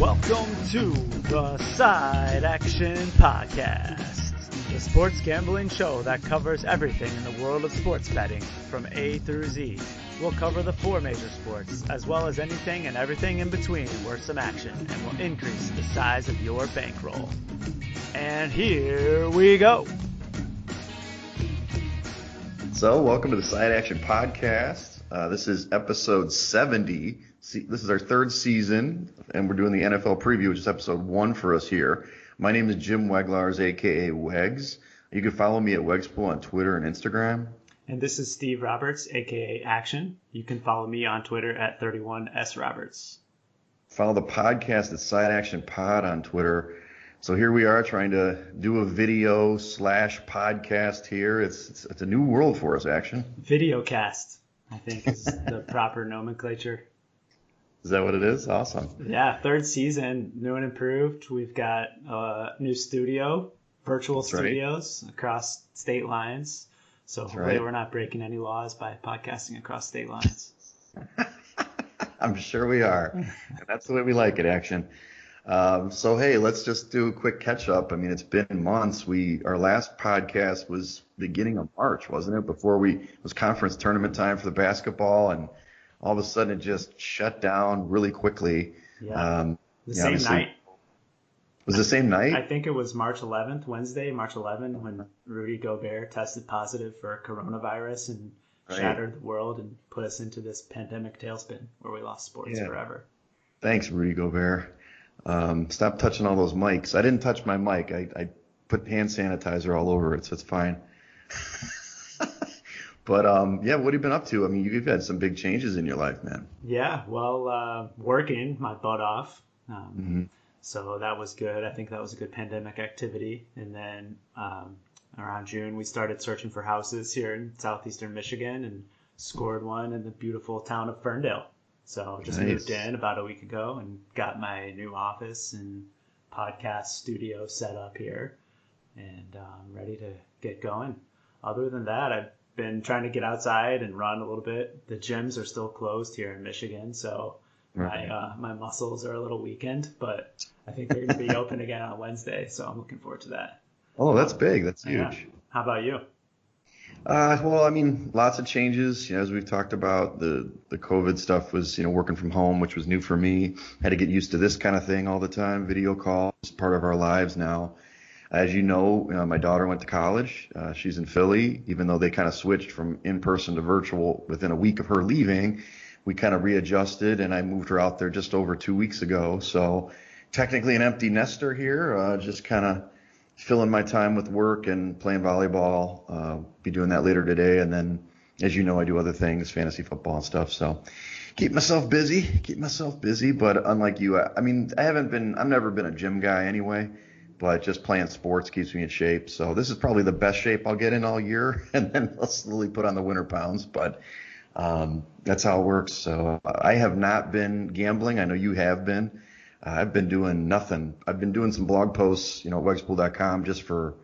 Welcome to the Side Action Podcast, the sports gambling show that covers everything in the world of sports betting from A through Z. We'll cover the four major sports, as well as anything and everything in between worth some action, and will increase the size of your bankroll. And here we go. So, welcome to the Side Action Podcast. This is episode 70. This is our third season, and we're doing the NFL preview, which is episode 1 for us here. My name is Jim Weglars, a.k.a. Wegs. You can follow me at Wegspool on Twitter and Instagram. And this is Steve Roberts, a.k.a. Action. You can follow me on Twitter at 31sroberts. Follow the podcast at Side Action Pod on Twitter. So here we are trying to do a video / podcast here. It's a new world for us, Action. Videocast, I think, is the proper nomenclature. Is that what it is? Awesome. Yeah, third season, new and improved. We've got a new studio, virtual studios across state lines. So hopefully we're not breaking any laws by podcasting across state lines. I'm sure we are. That's the way we like it, Action. So, hey, let's just do a quick catch up. I mean, it's been months. Our last podcast was beginning of March, wasn't it? It was conference tournament time for the basketball, and all of a sudden it just shut down really quickly. Yeah. The same night. Was the same night? I think it was March 11th, Wednesday, March 11th, when Rudy Gobert tested positive for coronavirus and shattered the world and put us into this pandemic tailspin where we lost sports forever. Thanks, Rudy Gobert. Stop touching all those mics. I didn't touch my mic. I put hand sanitizer all over it, so it's fine. But, what have you been up to? I mean, you've had some big changes in your life, man. Yeah, well, working my butt off. So that was good. I think that was a good pandemic activity. And then around June, we started searching for houses here in southeastern Michigan and scored one in the beautiful town of Ferndale. So just moved in about a week ago and got my new office and podcast studio set up here, and I'm ready to get going. Other than that, I've been trying to get outside and run a little bit. The gyms are still closed here in Michigan, so my muscles are a little weakened, but I think they're going to be open again on Wednesday, so I'm looking forward to that. Oh, that's big. That's huge. Yeah. How about you? Well, I mean, lots of changes. As we've talked about, the COVID stuff was, working from home, which was new for me. Had to get used to this kind of thing all the time. Video call is part of our lives now. As you know, my daughter went to college. She's in Philly. Even though they kind of switched from in-person to virtual within a week of her leaving, we kind of readjusted, and I moved her out there just over 2 weeks ago. So technically an empty nester here, just kind of filling my time with work and playing volleyball. Be doing that later today. And then, as you know, I do other things, fantasy football and stuff. So keep myself busy. But unlike you, I've never been a gym guy anyway, but just playing sports keeps me in shape. So this is probably the best shape I'll get in all year. And then I'll slowly put on the winter pounds. But that's how it works. So I have not been gambling. I know you have been. I've been doing nothing. I've been doing some blog posts, at wegspool.com just for,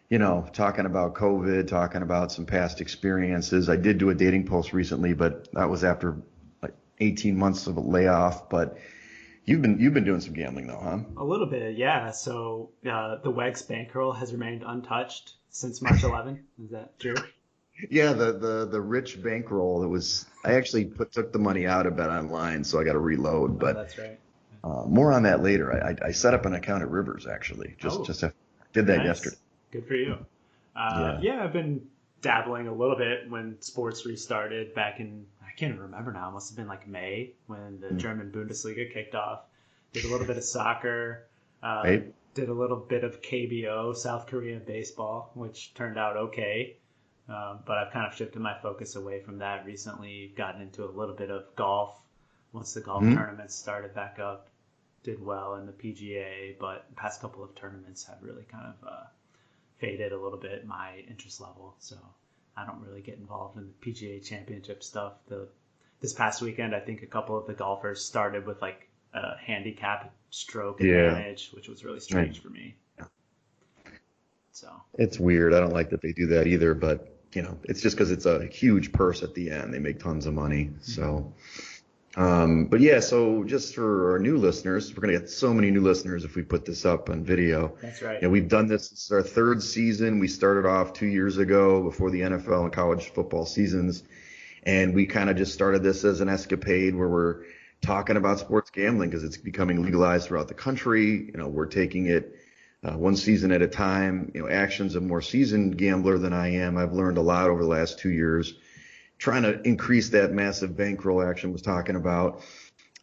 talking about COVID, talking about some past experiences. I did do a dating post recently, but that was after like 18 months of a layoff. But you've been doing some gambling though, huh? A little bit, yeah. So the Wegs bankroll has remained untouched since March 11th. Is that true? Yeah, the rich bankroll. I actually took the money out of Bet Online, so I got to reload. But that's right. More on that later. I set up an account at Rivers, actually. Did that yesterday. Good for you. I've been dabbling a little bit when sports restarted back in, I can't even remember now, it must have been like May when the German Bundesliga kicked off. Did a little bit of soccer, did a little bit of KBO, South Korean baseball, which turned out okay. But I've kind of shifted my focus away from that recently, gotten into a little bit of golf. Once the golf tournaments started back up, did well in the PGA, but the past couple of tournaments have really kind of faded a little bit my interest level. So I don't really get involved in the PGA Championship stuff. This past weekend, I think a couple of the golfers started with like a handicap stroke advantage, which was really strange for me. So it's weird. I don't like that they do that either, but it's just because it's a huge purse at the end. They make tons of money. So But yeah, so just for our new listeners, we're gonna get so many new listeners if we put this up on video. That's right. Yeah, we've done this. This is our third season. We started off 2 years ago before the NFL and college football seasons, and we kind of just started this as an escapade where we're talking about sports gambling because it's becoming legalized throughout the country. We're taking it one season at a time. Action's a more seasoned gambler than I am. I've learned a lot over the last 2 years trying to increase that massive bankroll Action was talking about.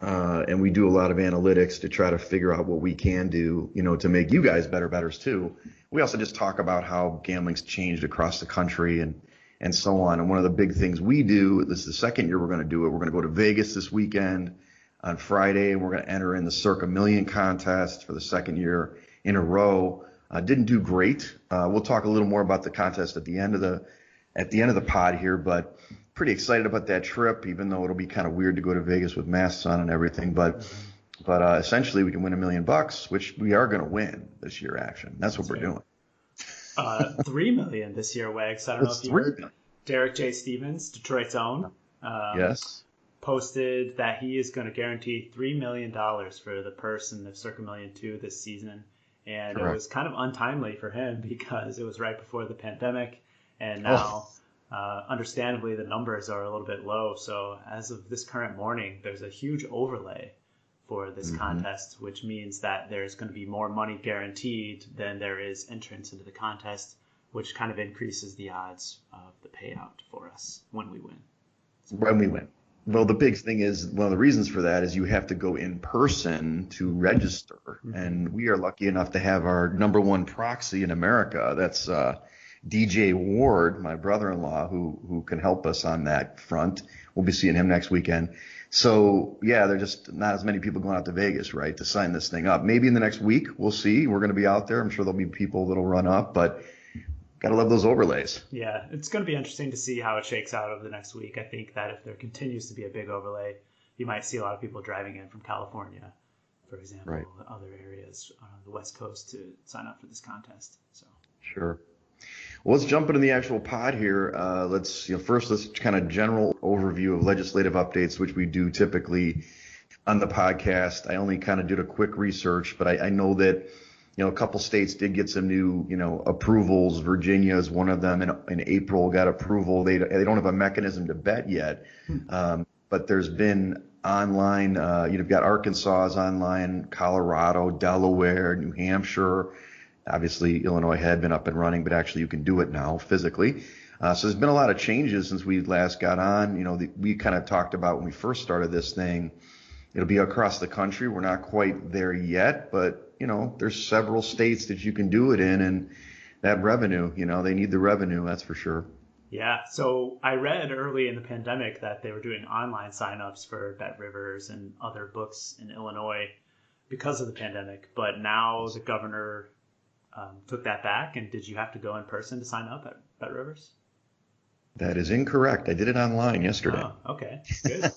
And we do a lot of analytics to try to figure out what we can do, to make you guys better bettors too. We also just talk about how gambling's changed across the country and so on. And one of the big things we do, this is the second year we're going to do it. We're going to go to Vegas this weekend on Friday, and we're going to enter in the Circa Million contest for the second year in a row. Didn't do great. We'll talk a little more about the contest at the end of the pod here, but pretty excited about that trip, even though it'll be kind of weird to go to Vegas with masks on and everything. But essentially, we can win $1 million, which we are going to win this year. Action. That's what we're doing. 3 million this year, Wags. I don't know if you heard. Derek J. Stevens, Detroit's own, yes, posted that he is going to guarantee $3 million for the person of Circa Million 2 this season. And Correct. It was kind of untimely for him because it was right before the pandemic. And now, understandably, the numbers are a little bit low. So as of this current morning, there's a huge overlay for this contest, which means that there's going to be more money guaranteed than there is entrance into the contest, which kind of increases the odds of the payout for us when we win. When we win. Well, the big thing is, one of the reasons for that is you have to go in person to register. Mm-hmm. And we are lucky enough to have our number one proxy in America. That's DJ Ward, my brother-in-law, who can help us on that front. We'll be seeing him next weekend. So, yeah, there are just not as many people going out to Vegas, right, to sign this thing up. Maybe in the next week, we'll see. We're going to be out there. I'm sure there'll be people that'll run up, but got to love those overlays. Yeah, it's going to be interesting to see how it shakes out over the next week. I think that if there continues to be a big overlay, you might see a lot of people driving in from California, for example, right. Other areas on the West Coast to sign up for this contest. So Sure. Well, let's jump into the actual pod here. First, let's kind of general overview of legislative updates, which we do typically on the podcast. I only kind of did a quick research, but I know that, a couple states did get some new, approvals. Virginia is one of them. In April got approval. They don't have a mechanism to bet yet, but there's been online. You've got Arkansas is online, Colorado, Delaware, New Hampshire. Obviously, Illinois had been up and running, but actually you can do it now physically. So there's been a lot of changes since we last got on. We kind of talked about when we first started this thing, it'll be across the country. We're not quite there yet, but, there's several states that you can do it in, and that revenue, they need the revenue, that's for sure. Yeah. So I read early in the pandemic that they were doing online signups for Bet Rivers and other books in Illinois because of the pandemic. But now the governor took that back. And did you have to go in person to sign up at Bet Rivers? That is incorrect. I did it online yesterday. Oh, okay. Good.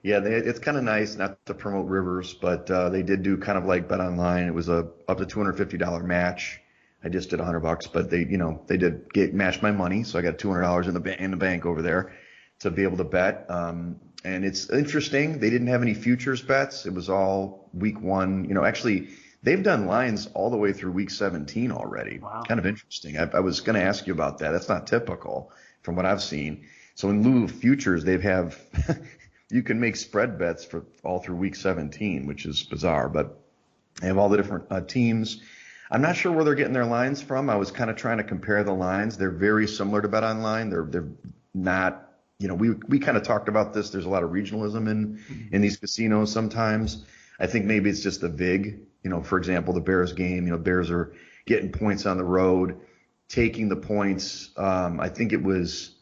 Yeah, it's kind of nice, not to promote Rivers, but they did do kind of like Bet Online. It was a up to $250 match. I just did $100, but they did match my money, so I got $200 in the bank over there to be able to bet. And it's interesting. They didn't have any futures bets. It was all week one. Actually, they've done lines all the way through week 17 already. Wow. Kind of interesting. I was going to ask you about that. That's not typical from what I've seen. So in lieu of futures, they have you can make spread bets for all through week 17, which is bizarre. But they have all the different teams. I'm not sure where they're getting their lines from. I was kind of trying to compare the lines. They're very similar to Bet Online. They're not. We kind of talked about this. There's a lot of regionalism in these casinos sometimes. I think maybe it's just the VIG. For example, the Bears game. Bears are getting points on the road, taking the points. I think it was,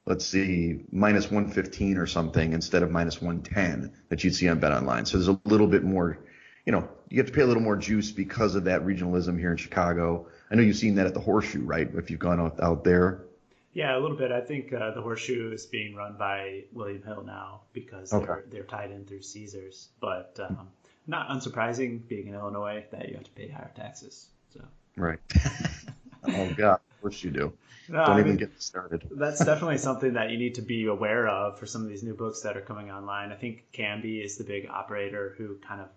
let's see, minus 115 or something instead of minus 110 that you'd see on Bet Online. So there's a little bit more, you have to pay a little more juice because of that regionalism here in Chicago. I know you've seen that at the Horseshoe, right? If you've gone out there. Yeah, a little bit. I think the Horseshoe is being run by William Hill now because they're tied in through Caesars. But not unsurprising, being in Illinois, that you have to pay higher taxes. So Right. Oh, God. course you do. No, Don't I even mean, get started. that's definitely something that you need to be aware of for some of these new books that are coming online. I think Canby is the big operator who kind of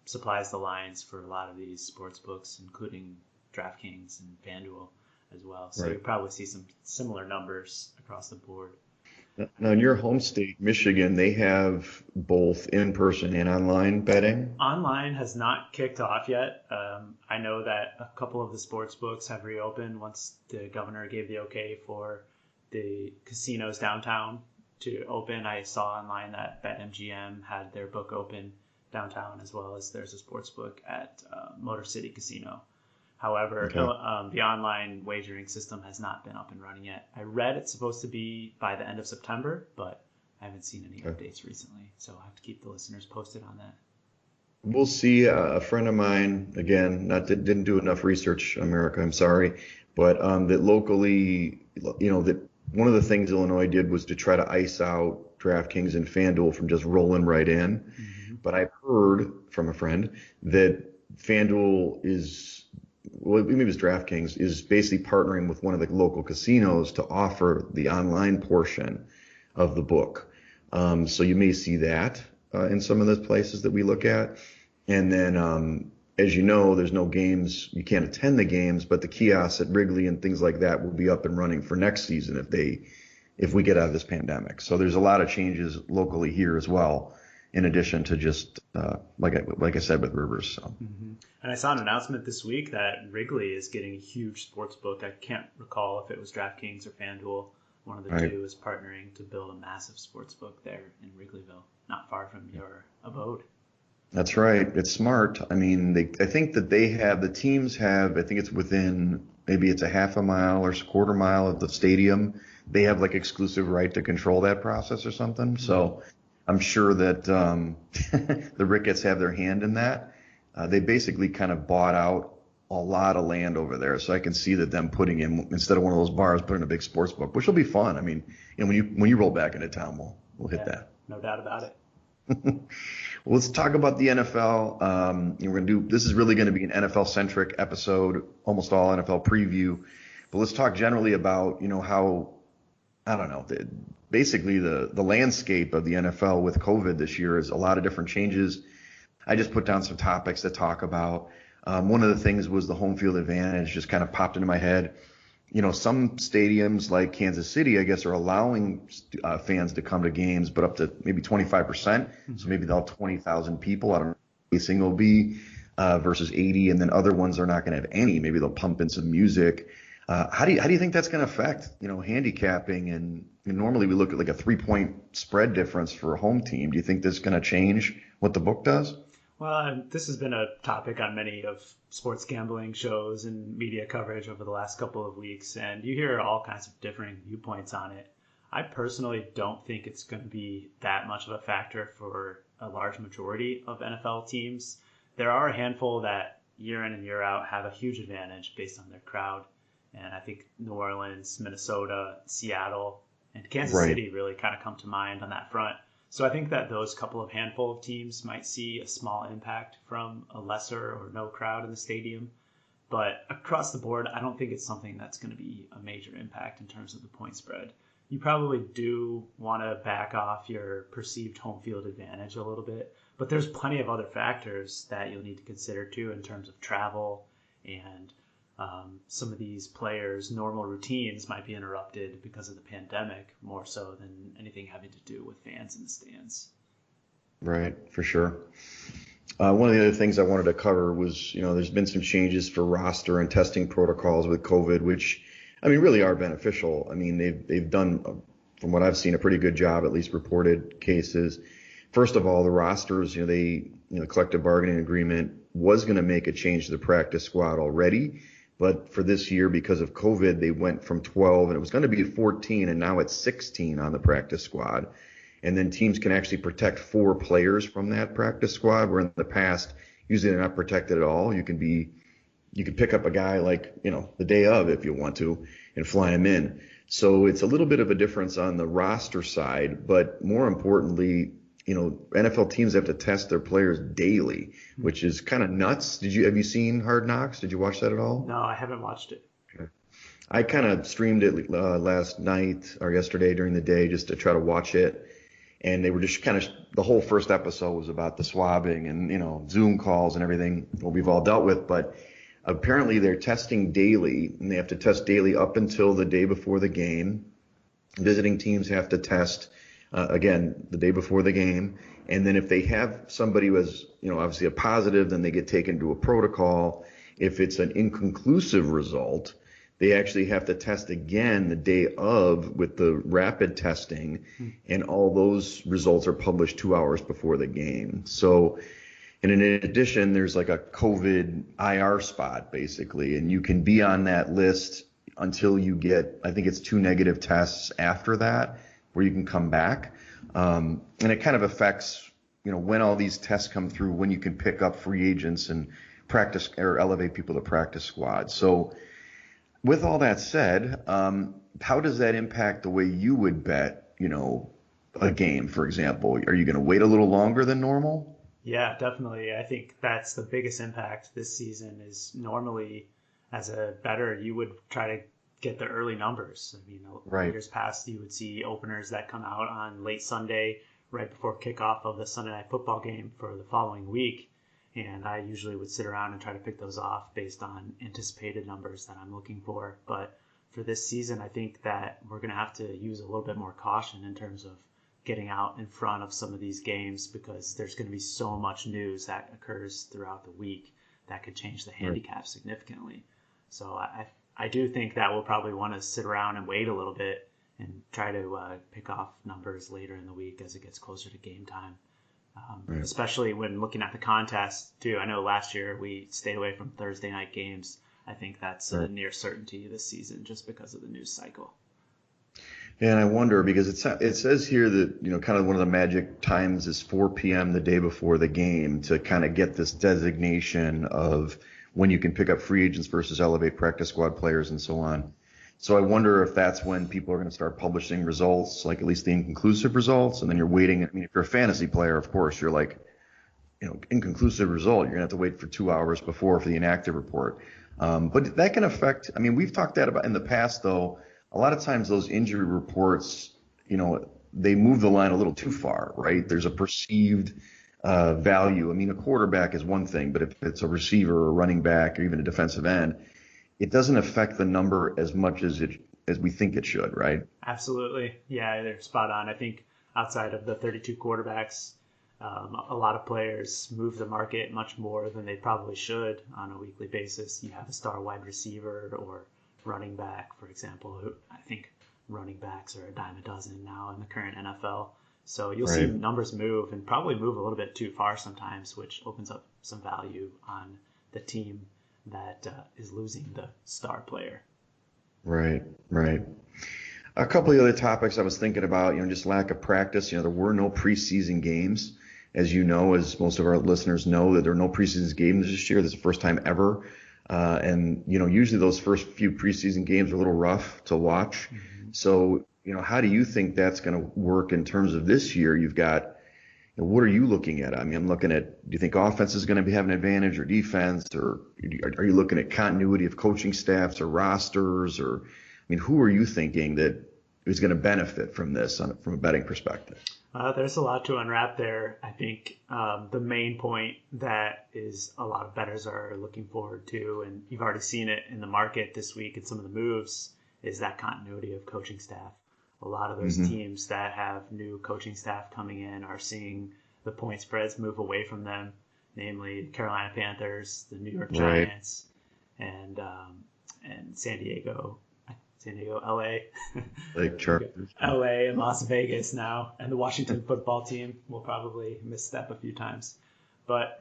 supplies the lines for a lot of these sports books, including DraftKings and FanDuel as well. So Right. you'll probably see some similar numbers across the board. Now, in your home state, Michigan, they have both in-person and online betting. Online has not kicked off yet. I know that a couple of the sports books have reopened once the governor gave the okay for the casinos downtown to open. I saw online that BetMGM had their book open downtown, as well as there's a sports book at Motor City Casino. However, Okay. the online wagering system has not been up and running yet. I read it's supposed to be by the end of September, but I haven't seen any Okay. updates recently, so I'll have to keep the listeners posted on that. We'll see. A friend of mine, again, didn't do enough research, America, I'm sorry, but that locally, that one of the things Illinois did was to try to ice out DraftKings and FanDuel from just rolling right in. Mm-hmm. But I've heard from a friend that FanDuel well, maybe it was DraftKings, is basically partnering with one of the local casinos to offer the online portion of the book. So you may see that in some of the places that we look at. And then, as you know, there's no games. You can't attend the games, but the kiosks at Wrigley and things like that will be up and running for next season if we get out of this pandemic. So there's a lot of changes locally here as well, in addition to just like I said with Rivers. So. Mm-hmm. And I saw an announcement this week that Wrigley is getting a huge sports book. I can't recall if it was DraftKings or FanDuel. One of the Right. two is partnering to build a massive sports book there in Wrigleyville, not far from your abode. That's right. It's smart. I mean, I think that the teams have, I think it's within, maybe it's a half a mile or a quarter mile of the stadium. They have like exclusive right to control that process or something. So I'm sure that the Ricketts have their hand in that. They basically kind of bought out a lot of land over there. So I can see that them putting in, instead of one of those bars, putting a big sports book, which will be fun. I mean, when you roll back into town, we'll hit that. No doubt about it. Well, let's talk about the NFL. This is really going to be an NFL centric episode, almost all NFL preview. But let's talk generally about, how, I don't know, basically the landscape of the NFL with COVID this year is a lot of different changes. I just put down some topics to talk about. One of the things was the home field advantage, just kind of popped into my head. Some stadiums like Kansas City, I guess, are allowing fans to come to games, but up to maybe 25%. So maybe they'll have 20,000 people. I don't know what pacing will be versus 80, and then other ones are not going to have any. Maybe they'll pump in some music. How do you think that's going to affect, handicapping? And normally we look at like a 3-point spread difference for a home team. Do you think this is going to change what the book does? Well, this has been a topic on many of sports gambling shows and media coverage over the last couple of weeks, and you hear all kinds of differing viewpoints on it. I personally don't think it's going to be that much of a factor for a large majority of NFL teams. There are a handful that year in and year out have a huge advantage based on their crowd, and I think New Orleans, Minnesota, Seattle, and Kansas City really kind of come to mind on that front. So I think that those couple of handful of teams might see a small impact from a lesser or no crowd in the stadium. But across the board, I don't think it's something that's going to be a major impact in terms of the point spread. You probably do want to back off your perceived home field advantage a little bit, but there's plenty of other factors that you'll need to consider too in terms of travel, and some of these players' normal routines might be interrupted because of the pandemic more so than anything having to do with fans in the stands. Right, for sure. One of the other things I wanted to cover was, there's been some changes for roster and testing protocols with COVID, which, really are beneficial. They've done, from what I've seen, a pretty good job, at least reported cases. First of all, the rosters, the collective bargaining agreement was going to make a change to the practice squad already. But for this year, because of COVID, they went from 12 and it was going to be 14, and now it's 16 on the practice squad. And then teams can actually protect 4 players from that practice squad, where in the past, usually they're not protected at all. You can pick up a guy like, the day of if you want to and fly him in. So it's a little bit of a difference on the roster side, but more importantly, NFL teams have to test their players daily, which is kind of nuts. Have you seen Hard Knocks? Did you watch that at all? No, I haven't watched it. Okay. I kind of streamed it last night or yesterday during the day just to try to watch it. And they were just kind of the whole first episode was about the swabbing and Zoom calls and everything what we've all dealt with. But apparently they're testing daily, and they have to test daily up until the day before the game. Visiting teams have to test again the day before the game, and then if they have somebody who has obviously a positive, then they get taken to a protocol. If it's an inconclusive result, they actually have to test again the day of with the rapid testing, and all those results are published 2 hours before the game. So, and in addition, there's like a COVID IR spot basically, and you can be on that list until you get, I think it's 2 negative tests after that, where you can come back. And it kind of affects, when all these tests come through, when you can pick up free agents and practice or elevate people to practice squad. So with all that said, how does that impact the way you would bet, a game, for example? Are you going to wait a little longer than normal? Yeah, definitely. I think that's the biggest impact this season is normally as a bettor, you would try to get the early numbers. I mean, Right. years past, you would see openers that come out on late Sunday, right before kickoff of the Sunday night football game for the following week. And I usually would sit around and try to pick those off based on anticipated numbers that I'm looking for. But for this season, I think that we're going to have to use a little bit more caution in terms of getting out in front of some of these games because there's going to be so much news that occurs throughout the week that could change the handicap significantly. So I do think that we'll probably want to sit around and wait a little bit and try to pick off numbers later in the week as it gets closer to game time. Right. Especially when looking at the contest too. I know last year we stayed away from Thursday night games. I think that's a near certainty this season just because of the news cycle. And I wonder because it says here that kind of one of the magic times is 4 p.m. the day before the game to kind of get this designation of when you can pick up free agents versus elevate practice squad players and so on. So I wonder if that's when people are going to start publishing results, like at least the inconclusive results, and then you're waiting. I mean, if you're a fantasy player, of course, you're like, inconclusive result, you're going to have to wait for 2 hours before for the inactive report. But that can affect, I mean, we've talked that about in the past, though. A lot of times those injury reports, they move the line a little too far, right? There's a perceived value. I mean, a quarterback is one thing, but if it's a receiver or a running back or even a defensive end, it doesn't affect the number as much as we think it should, right? Absolutely. Yeah, they're spot on. I think outside of the 32 quarterbacks, a lot of players move the market much more than they probably should on a weekly basis. You have a star wide receiver or running back, for example, who I think running backs are a dime a dozen now in the current NFL. So you'll see numbers move and probably move a little bit too far sometimes, which opens up some value on the team that is losing the star player. Right, right. A couple of other topics I was thinking about, just lack of practice. There were no preseason games. As you know, as most of our listeners know, that there are no preseason games this year. This is the first time ever. And usually those first few preseason games are a little rough to watch. Mm-hmm. So, how do you think that's going to work in terms of this year? You've got, what are you looking at? I mean, I'm looking at, do you think offense is going to have an advantage or defense, or are you looking at continuity of coaching staffs or rosters, or, I mean, who are you thinking that is going to benefit from this from a betting perspective? There's a lot to unwrap there. I think the main point that is a lot of bettors are looking forward to, and you've already seen it in the market this week and some of the moves, is that continuity of coaching staff. A lot of those teams that have new coaching staff coming in are seeing the point spreads move away from them, namely Carolina Panthers, the New York Giants, and San Diego, LA, Lake Chargers, LA and Las Vegas now, and the Washington football team will probably misstep a few times. But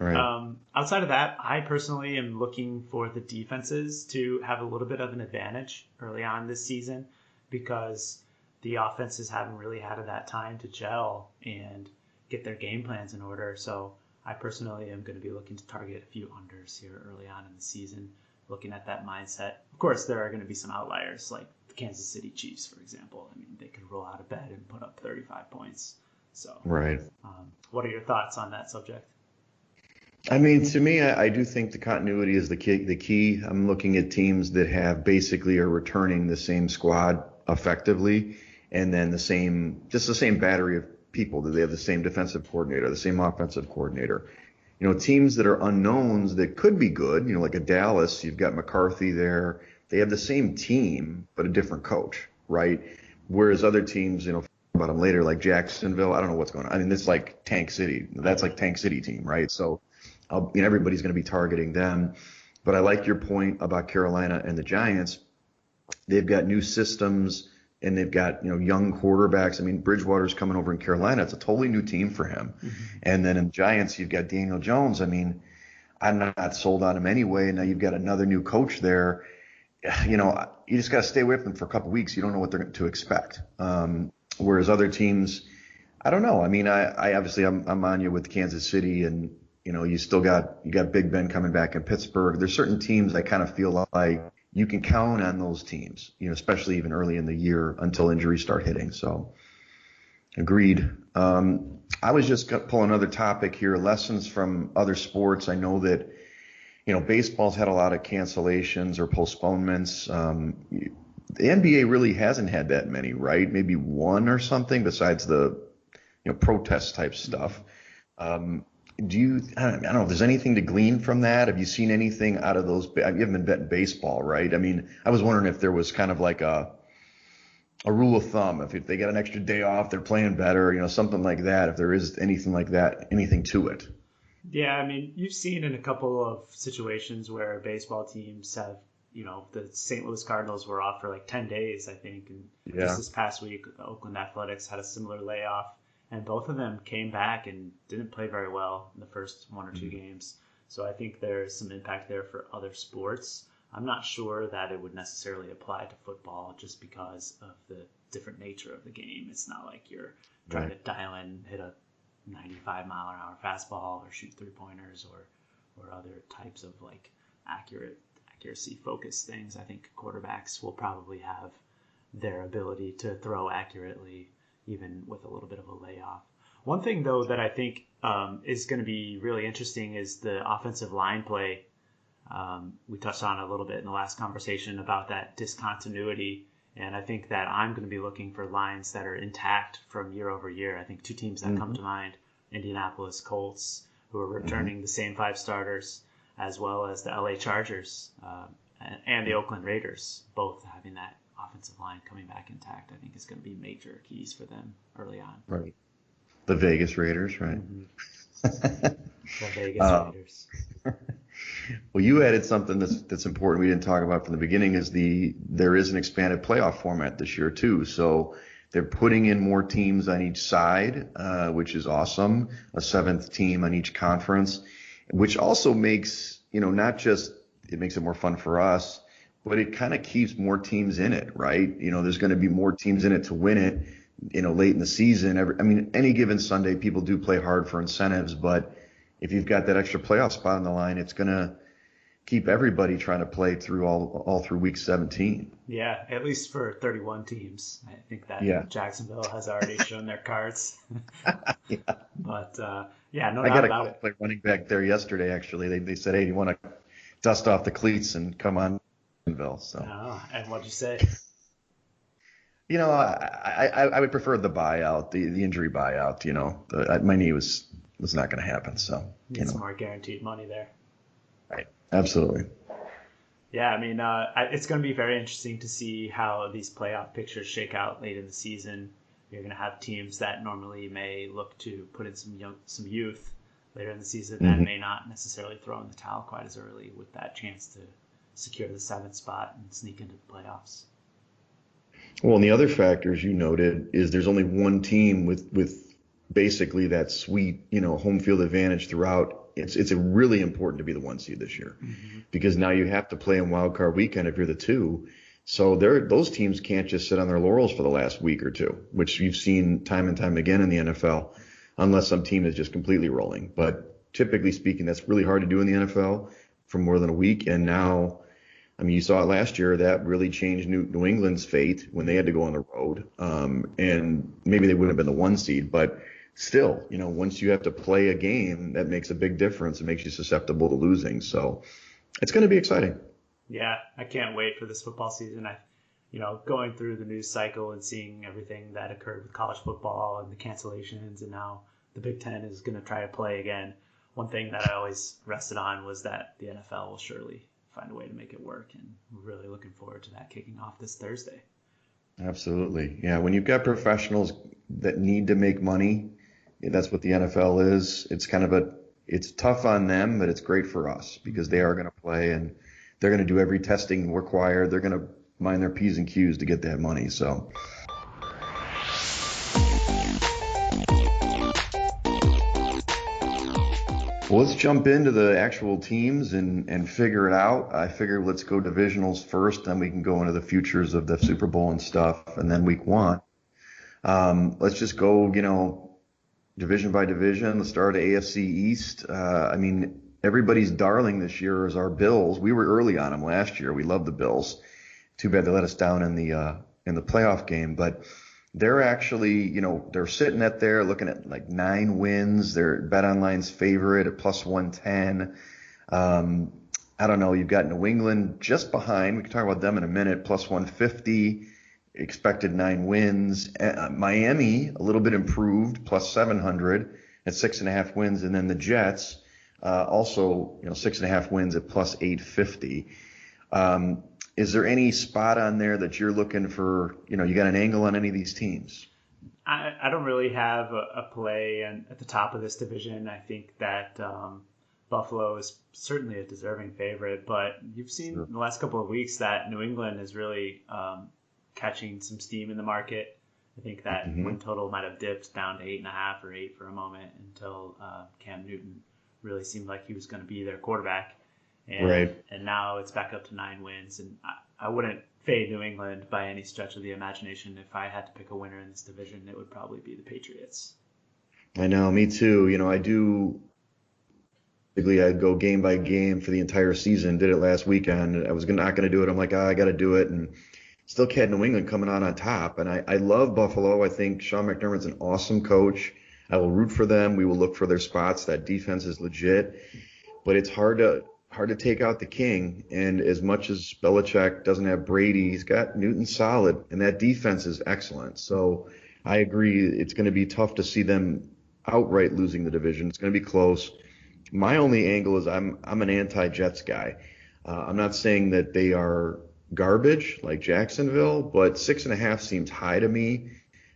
outside of that, I personally am looking for the defenses to have a little bit of an advantage early on this season because the offenses haven't really had that time to gel and get their game plans in order. So I personally am going to be looking to target a few unders here early on in the season, looking at that mindset. Of course, there are going to be some outliers like the Kansas City Chiefs, for example. I mean, they could roll out of bed and put up 35 points. So, what are your thoughts on that subject? I mean, to me, I do think the continuity is the key. The key. I'm looking at teams that have basically are returning the same squad effectively, and then just the same battery of people. That they have the same defensive coordinator, the same offensive coordinator. Teams that are unknowns that could be good. Like a Dallas, you've got McCarthy there. They have the same team, but a different coach, right? Whereas other teams, about them later, like Jacksonville, I don't know what's going on. I mean, this is like Tank City. That's like Tank City team, right? So everybody's going to be targeting them. But I like your point about Carolina and the Giants. They've got new systems and they've got, young quarterbacks. I mean, Bridgewater's coming over in Carolina. It's a totally new team for him. Mm-hmm. And then in the Giants, you've got Daniel Jones. I mean, I'm not sold on him anyway. Now you've got another new coach there. You just got to stay away from them for a couple of weeks. You don't know what they're to expect. Whereas other teams, I don't know. I mean, I obviously I'm on you with Kansas City, and you got Big Ben coming back in Pittsburgh. There's certain teams I kind of feel like you can count on those teams, especially even early in the year until injuries start hitting. So, agreed. I was just pulling another topic here, lessons from other sports. I know that, baseball's had a lot of cancellations or postponements. The NBA really hasn't had that many, right? Maybe one or something besides the, protest type stuff. I don't know if there's anything to glean from that. Have you seen anything out of those? You haven't been betting baseball, right? I mean, I was wondering if there was kind of like a rule of thumb. If they got an extra day off, they're playing better, something like that. If there is anything like that, anything to it. Yeah, I mean, you've seen in a couple of situations where baseball teams have, the St. Louis Cardinals were off for like 10 days, I think. And just this past week, the Oakland Athletics had a similar layoff. And both of them came back and didn't play very well in the first one or two games. So I think there's some impact there for other sports. I'm not sure that it would necessarily apply to football just because of the different nature of the game. It's not like you're trying to dial in, hit a 95-mile-an-hour fastball or shoot three-pointers or other types of like accuracy-focused things. I think quarterbacks will probably have their ability to throw accurately even with a little bit of a layoff. One thing, though, that I think is going to be really interesting is the offensive line play. We touched on it a little bit in the last conversation about that discontinuity, and I think that I'm going to be looking for lines that are intact from year over year. I think two teams that come to mind, Indianapolis Colts, who are returning the same five starters, as well as the LA Chargers and the Oakland Raiders, both having that offensive line coming back intact. I think is going to be major keys for them early on. Right. The Vegas Raiders, right? The Vegas Raiders. Well, you added something that's important we didn't talk about from the beginning is there is an expanded playoff format this year too. So they're putting in more teams on each side, which is awesome. A seventh team on each conference, which also makes, not just it makes it more fun for us, but it kind of keeps more teams in it, right? There's going to be more teams in it to win it, late in the season. Any given Sunday, people do play hard for incentives, but if you've got that extra playoff spot on the line, it's going to keep everybody trying to play through all through week 17. Yeah, at least for 31 teams. I think that Jacksonville has already shown their cards. Yeah. But, no doubt about it. I got a play running back there yesterday, actually. They said, hey, do you want to dust off the cleats and come on? So. Oh, and what'd you say? I would prefer the buyout, the injury buyout. My knee was not going to happen. So need some more guaranteed money there. Right. Absolutely. Yeah, it's going to be very interesting to see how these playoff pictures shake out late in the season. You're going to have teams that normally may look to put in some youth later in the season that may not necessarily throw in the towel quite as early with that chance to secure the 7th spot and sneak into the playoffs. Well, and the other factors you noted is there's only one team with basically that sweet, home field advantage throughout. It's really important to be the 1 seed this year because now you have to play in wild card weekend if you're the 2. So those teams can't just sit on their laurels for the last week or two, which you've seen time and time again in the NFL, unless some team is just completely rolling. But typically speaking, that's really hard to do in the NFL for more than a week. And now, you saw it last year. That really changed New England's fate when they had to go on the road. And maybe they wouldn't have been the 1 seed, but still, once you have to play a game, that makes a big difference. It makes you susceptible to losing. So it's going to be exciting. Yeah, I can't wait for this football season. Going through the news cycle and seeing everything that occurred with college football and the cancellations, and now the Big Ten is going to try to play again. One thing that I always rested on was that the NFL will surely find a way to make it work, and we're really looking forward to that kicking off this Thursday. Absolutely. Yeah. When you've got professionals that need to make money, that's what the NFL is. It's tough on them, but it's great for us because they are going to play and they're going to do every testing required. They're going to mind their P's and Q's to get that money. So. Well, let's jump into the actual teams and figure it out. I figure let's go divisionals first, then we can go into the futures of the Super Bowl and stuff, and then week one. Let's just go, division by division. Let's start at AFC East. Everybody's darling this year is our Bills. We were early on them last year. We loved the Bills. Too bad they let us down in the playoff game, but they're actually, they're sitting at there looking at like 9 wins. They're BetOnline's favorite at plus 110. I don't know. You've got New England just behind. We can talk about them in a minute. Plus 150. Expected 9 wins. Miami a little bit improved, plus 700 at 6.5 wins, and then the Jets also 6.5 wins at plus 850. Is there any spot on there that you're looking for? You got an angle on any of these teams? I don't really have a play at the top of this division. I think that Buffalo is certainly a deserving favorite, but you've seen in the last couple of weeks that New England is really catching some steam in the market. I think that win total might have dipped down to 8.5 or 8 for a moment until Cam Newton really seemed like he was going to be their quarterback. And now it's back up to 9 wins. And I wouldn't fade New England by any stretch of the imagination. If I had to pick a winner in this division, it would probably be the Patriots. I know, me too. I'd go game by game for the entire season. Did it last weekend. I was not going to do it. I'm like, I got to do it. And still had New England coming out on top. And I love Buffalo. I think Sean McDermott's an awesome coach. I will root for them. We will look for their spots. That defense is legit. But it's hard to take out the king. And as much as Belichick doesn't have Brady, he's got Newton solid, and that defense is excellent. So I agree. It's going to be tough to see them outright losing the division. It's going to be close. My only angle is I'm an anti-Jets guy. I'm not saying that they are garbage like Jacksonville, but 6.5 seems high to me.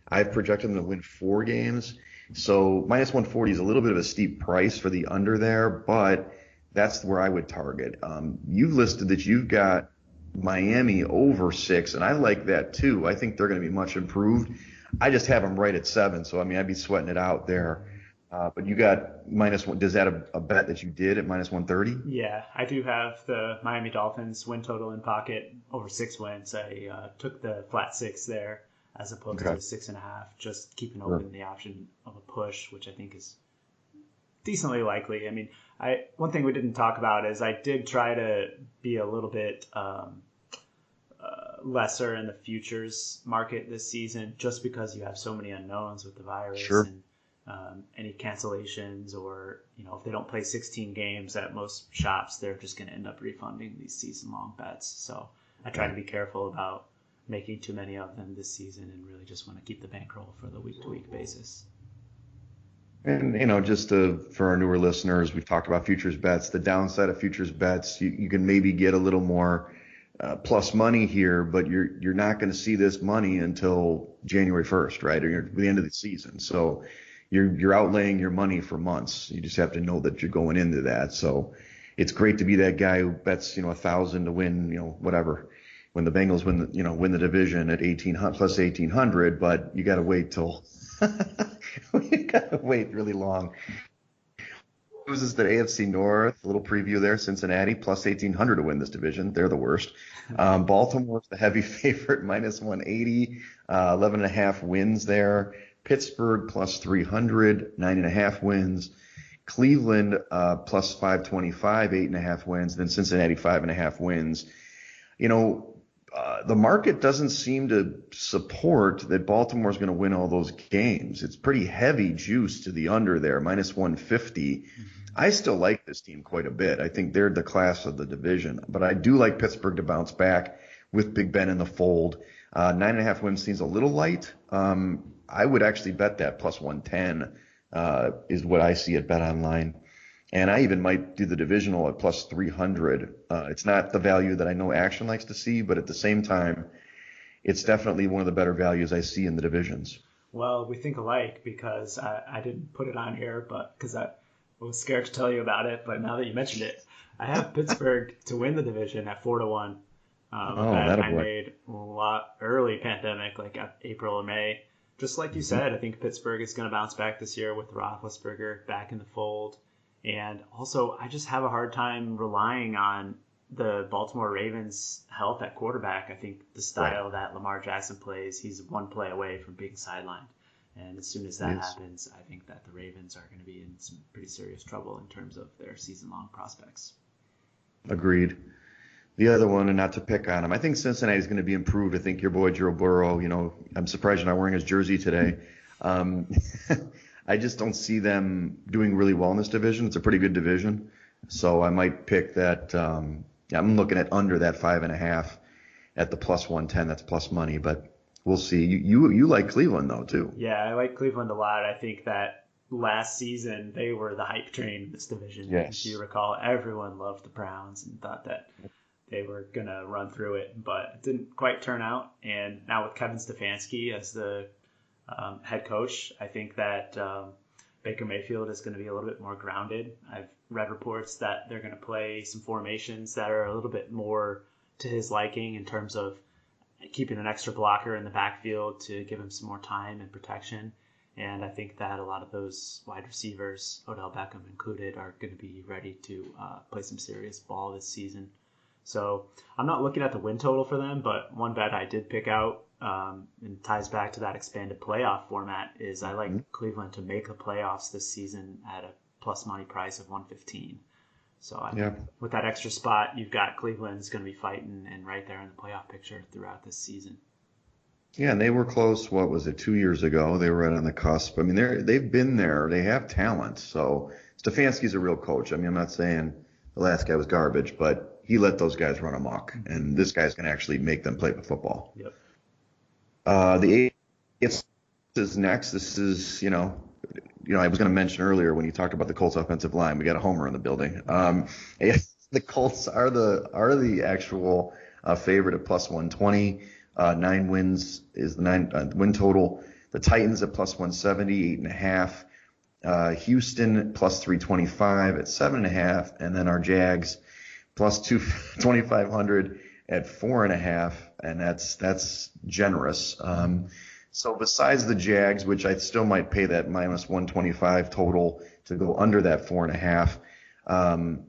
I've projected them to win 4 games. So minus 140 is a little bit of a steep price for the under there, but that's where I would target. You've listed that you've got Miami over 6, and I like that too. I think they're going to be much improved. I just have them right at 7, so I'd be sweating it out there. But you got minus 1. Does that a bet that you did at minus 130? Yeah, I do have the Miami Dolphins win total in pocket over 6 wins. I took the flat 6 there as opposed to 6.5, just keeping open the option of a push, which I think is decently likely. One thing we didn't talk about is I did try to be a little bit lesser in the futures market this season, just because you have so many unknowns with the virus and any cancellations, or if they don't play 16 games at most shops, they're just going to end up refunding these season-long bets. So I try to be careful about making too many of them this season, and really just want to keep the bankroll for the week-to-week basis. And, for our newer listeners, we've talked about futures bets. The downside of futures bets, you can maybe get a little more plus money here, but you're not going to see this money until January 1st, right? Or the end of the season. So you're outlaying your money for months. You just have to know that you're going into that. So it's great to be that guy who bets, 1,000 to win, whatever, when the Bengals win the division at 1,800 plus 1,800, but you got to wait till you got to wait really long. This is the AFC North, a little preview there. Cincinnati plus 1,800 to win this division. They're the worst. Baltimore's the heavy favorite, minus 180, 11.5 wins there. Pittsburgh plus 300, 9.5 wins. Cleveland plus 525, 8.5 wins. Then Cincinnati 5.5 wins. the market doesn't seem to support that Baltimore's going to win all those games. It's pretty heavy juice to the under there, minus 150. Mm-hmm. I still like this team quite a bit. I think they're the class of the division, but I do like Pittsburgh to bounce back with Big Ben in the fold. 9.5 wins seems a little light. I would actually bet that plus 110 is what I see at Bet Online. And I even might do the divisional at plus 300. It's not the value that I know Action likes to see, but at the same time, it's definitely one of the better values I see in the divisions. Well, we think alike because I didn't put it on here, but because I was scared to tell you about it. But now that you mentioned it, I have Pittsburgh to win the division at 4-1. That I made a lot early pandemic, like April or May. Just like you said, I think Pittsburgh is going to bounce back this year with Roethlisberger back in the fold. And also, I just have a hard time relying on the Baltimore Ravens' health at quarterback. I think the style that Lamar Jackson plays, he's one play away from being sidelined. And as soon as that happens, I think that the Ravens are going to be in some pretty serious trouble in terms of their season-long prospects. Agreed. The other one, and not to pick on him, I think Cincinnati's going to be improved. I think your boy Joe Burrow, I'm surprised you're not wearing his jersey today. I just don't see them doing really well in this division. It's a pretty good division. So I might pick that. I'm looking at under that 5.5 at the plus 110. That's plus money, but we'll see. You like Cleveland, though, too. Yeah, I like Cleveland a lot. I think that last season they were the hype train in this division. Yes. If you recall, everyone loved the Browns and thought that they were going to run through it, but it didn't quite turn out. And now with Kevin Stefanski as the head coach, I think that Baker Mayfield is going to be a little bit more grounded. I've read reports that they're going to play some formations that are a little bit more to his liking in terms of keeping an extra blocker in the backfield to give him some more time and protection. And I think that a lot of those wide receivers, Odell Beckham included, are going to be ready to play some serious ball this season. So I'm not looking at the win total for them, but one bet I did pick out and ties back to that expanded playoff format is I like Cleveland to make the playoffs this season at a plus money price of 115. So I think with that extra spot, you've got Cleveland's going to be fighting and right there in the playoff picture throughout this season. Yeah, and they were close, 2 years ago? They were right on the cusp. I mean, they've been there. They have talent. So Stefanski's a real coach. I mean, I'm not saying the last guy was garbage, but he let those guys run amok, and this guy's going to actually make them play football. Yep. The AFC is next. This is, I was going to mention earlier when you talked about the Colts offensive line, we got a homer in the building. The Colts are the actual favorite at plus 120. 9 wins is the win total. The Titans at plus 170, 8.5. Houston plus 325 at 7.5, and then our Jags plus 2,500 at 4.5, and that's generous. So besides the Jags, which I still might pay that minus 125 total to go under that 4.5,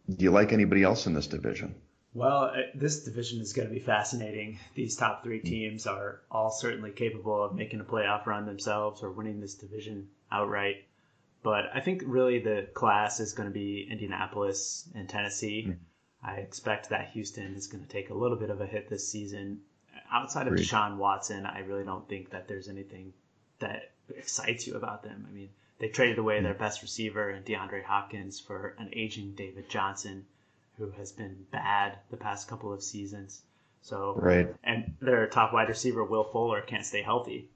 do you like anybody else in this division? Well, this division is going to be fascinating. These top 3 teams are all certainly capable of making a playoff run themselves or winning this division outright. But I think really the class is going to be Indianapolis and Tennessee. Mm-hmm. I expect that Houston is going to take a little bit of a hit this season. Outside of Deshaun Watson, I really don't think that there's anything that excites you about them. I mean, they traded away their best receiver in DeAndre Hopkins for an aging David Johnson, who has been bad the past couple of seasons. So, and their top wide receiver, Will Fuller, can't stay healthy.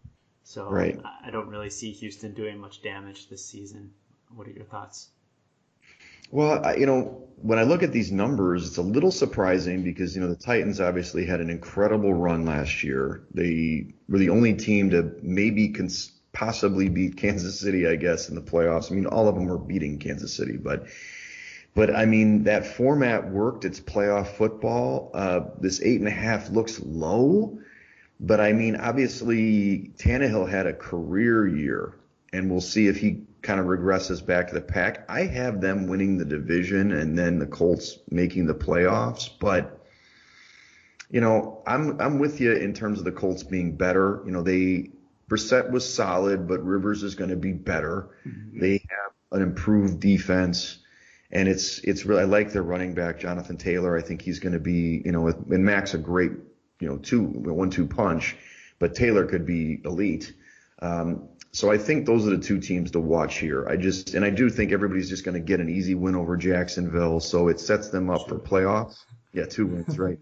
So I don't really see Houston doing much damage this season. What are your thoughts? Well, when I look at these numbers, it's a little surprising because, the Titans obviously had an incredible run last year. They were the only team to maybe possibly beat Kansas City, I guess, in the playoffs. I mean, all of them were beating Kansas City, but I mean, that format worked. It's playoff football. This 8.5 looks low, but I mean, obviously Tannehill had a career year, and we'll see if he kind of regresses back to the pack. I have them winning the division and then the Colts making the playoffs, but I'm with you in terms of the Colts being better. Brissett was solid, but Rivers is going to be better. Mm-hmm. They have an improved defense. And it's really, I like their running back, Jonathan Taylor. I think he's going to be, and Mac's a great 1-2 punch, but Taylor could be elite. So I think those are the two teams to watch here. I do think everybody's just going to get an easy win over Jacksonville, so it sets them up for playoffs. Yeah, 2 wins, right?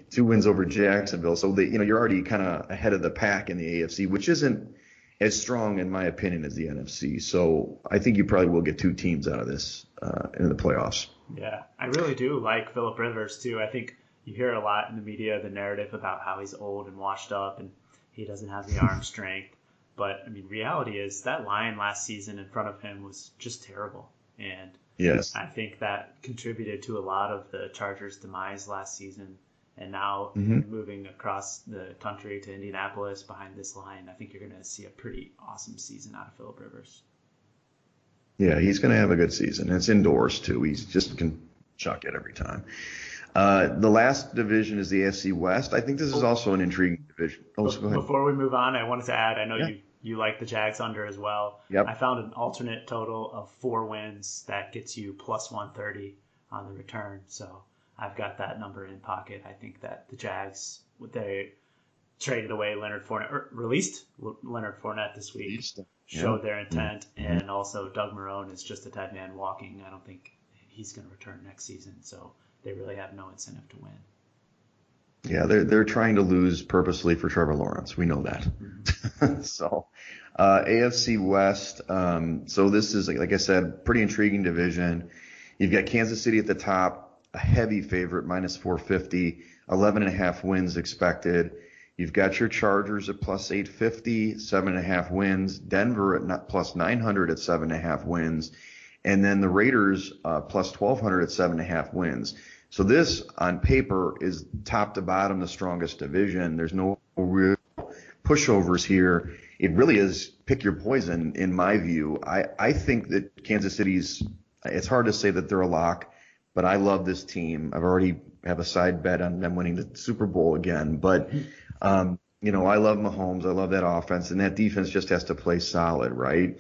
2 wins over Jacksonville, so you're already kind of ahead of the pack in the AFC, which isn't as strong in my opinion as the NFC. So I think you probably will get 2 teams out of this in the playoffs. Yeah, I really do like Phillip Rivers too. I think you hear a lot in the media the narrative about how he's old and washed up and he doesn't have the arm strength. But I mean, reality is that line last season in front of him was just terrible. And yes, I think that contributed to a lot of the Chargers' demise last season. And now moving across the country to Indianapolis behind this line, I think you're going to see a pretty awesome season out of Phillip Rivers. Yeah, he's going to have a good season. It's indoors too. He's just can chuck it every time. The last division is the AFC West. I think this is also an intriguing division. Oh, so go ahead. Before we move on, I wanted to add, I know you like the Jags under as well. Yep. I found an alternate total of 4 wins that gets you plus 130 on the return. So I've got that number in pocket. I think that the Jags, they traded away Leonard Fournette, or released Leonard Fournette this week, showed their intent, and also Doug Marrone is just a dead man walking. I don't think he's going to return next season, so they really have no incentive to win. Yeah, they're trying to lose purposely for Trevor Lawrence. We know that. Mm-hmm. So, AFC West. So this is, like I said, pretty intriguing division. You've got Kansas City at the top, a heavy favorite, minus 450, 11.5 wins expected. You've got your Chargers at plus 850, 7.5 wins. Denver at plus 900 at 7.5 wins. And then the Raiders plus 1,200 at 7.5 wins. So this, on paper, is top to bottom the strongest division. There's no real pushovers here. It really is pick your poison, in my view. I think that Kansas City's – it's hard to say that they're a lock, but I love this team. I've already have a side bet on them winning the Super Bowl again. But, I love Mahomes. I love that offense, and that defense just has to play solid, right?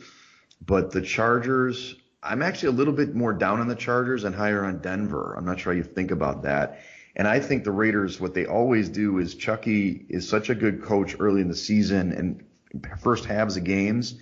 But the Chargers – I'm actually a little bit more down on the Chargers and higher on Denver. I'm not sure how you think about that. And I think the Raiders, what they always do is Chucky is such a good coach early in the season and first halves of games.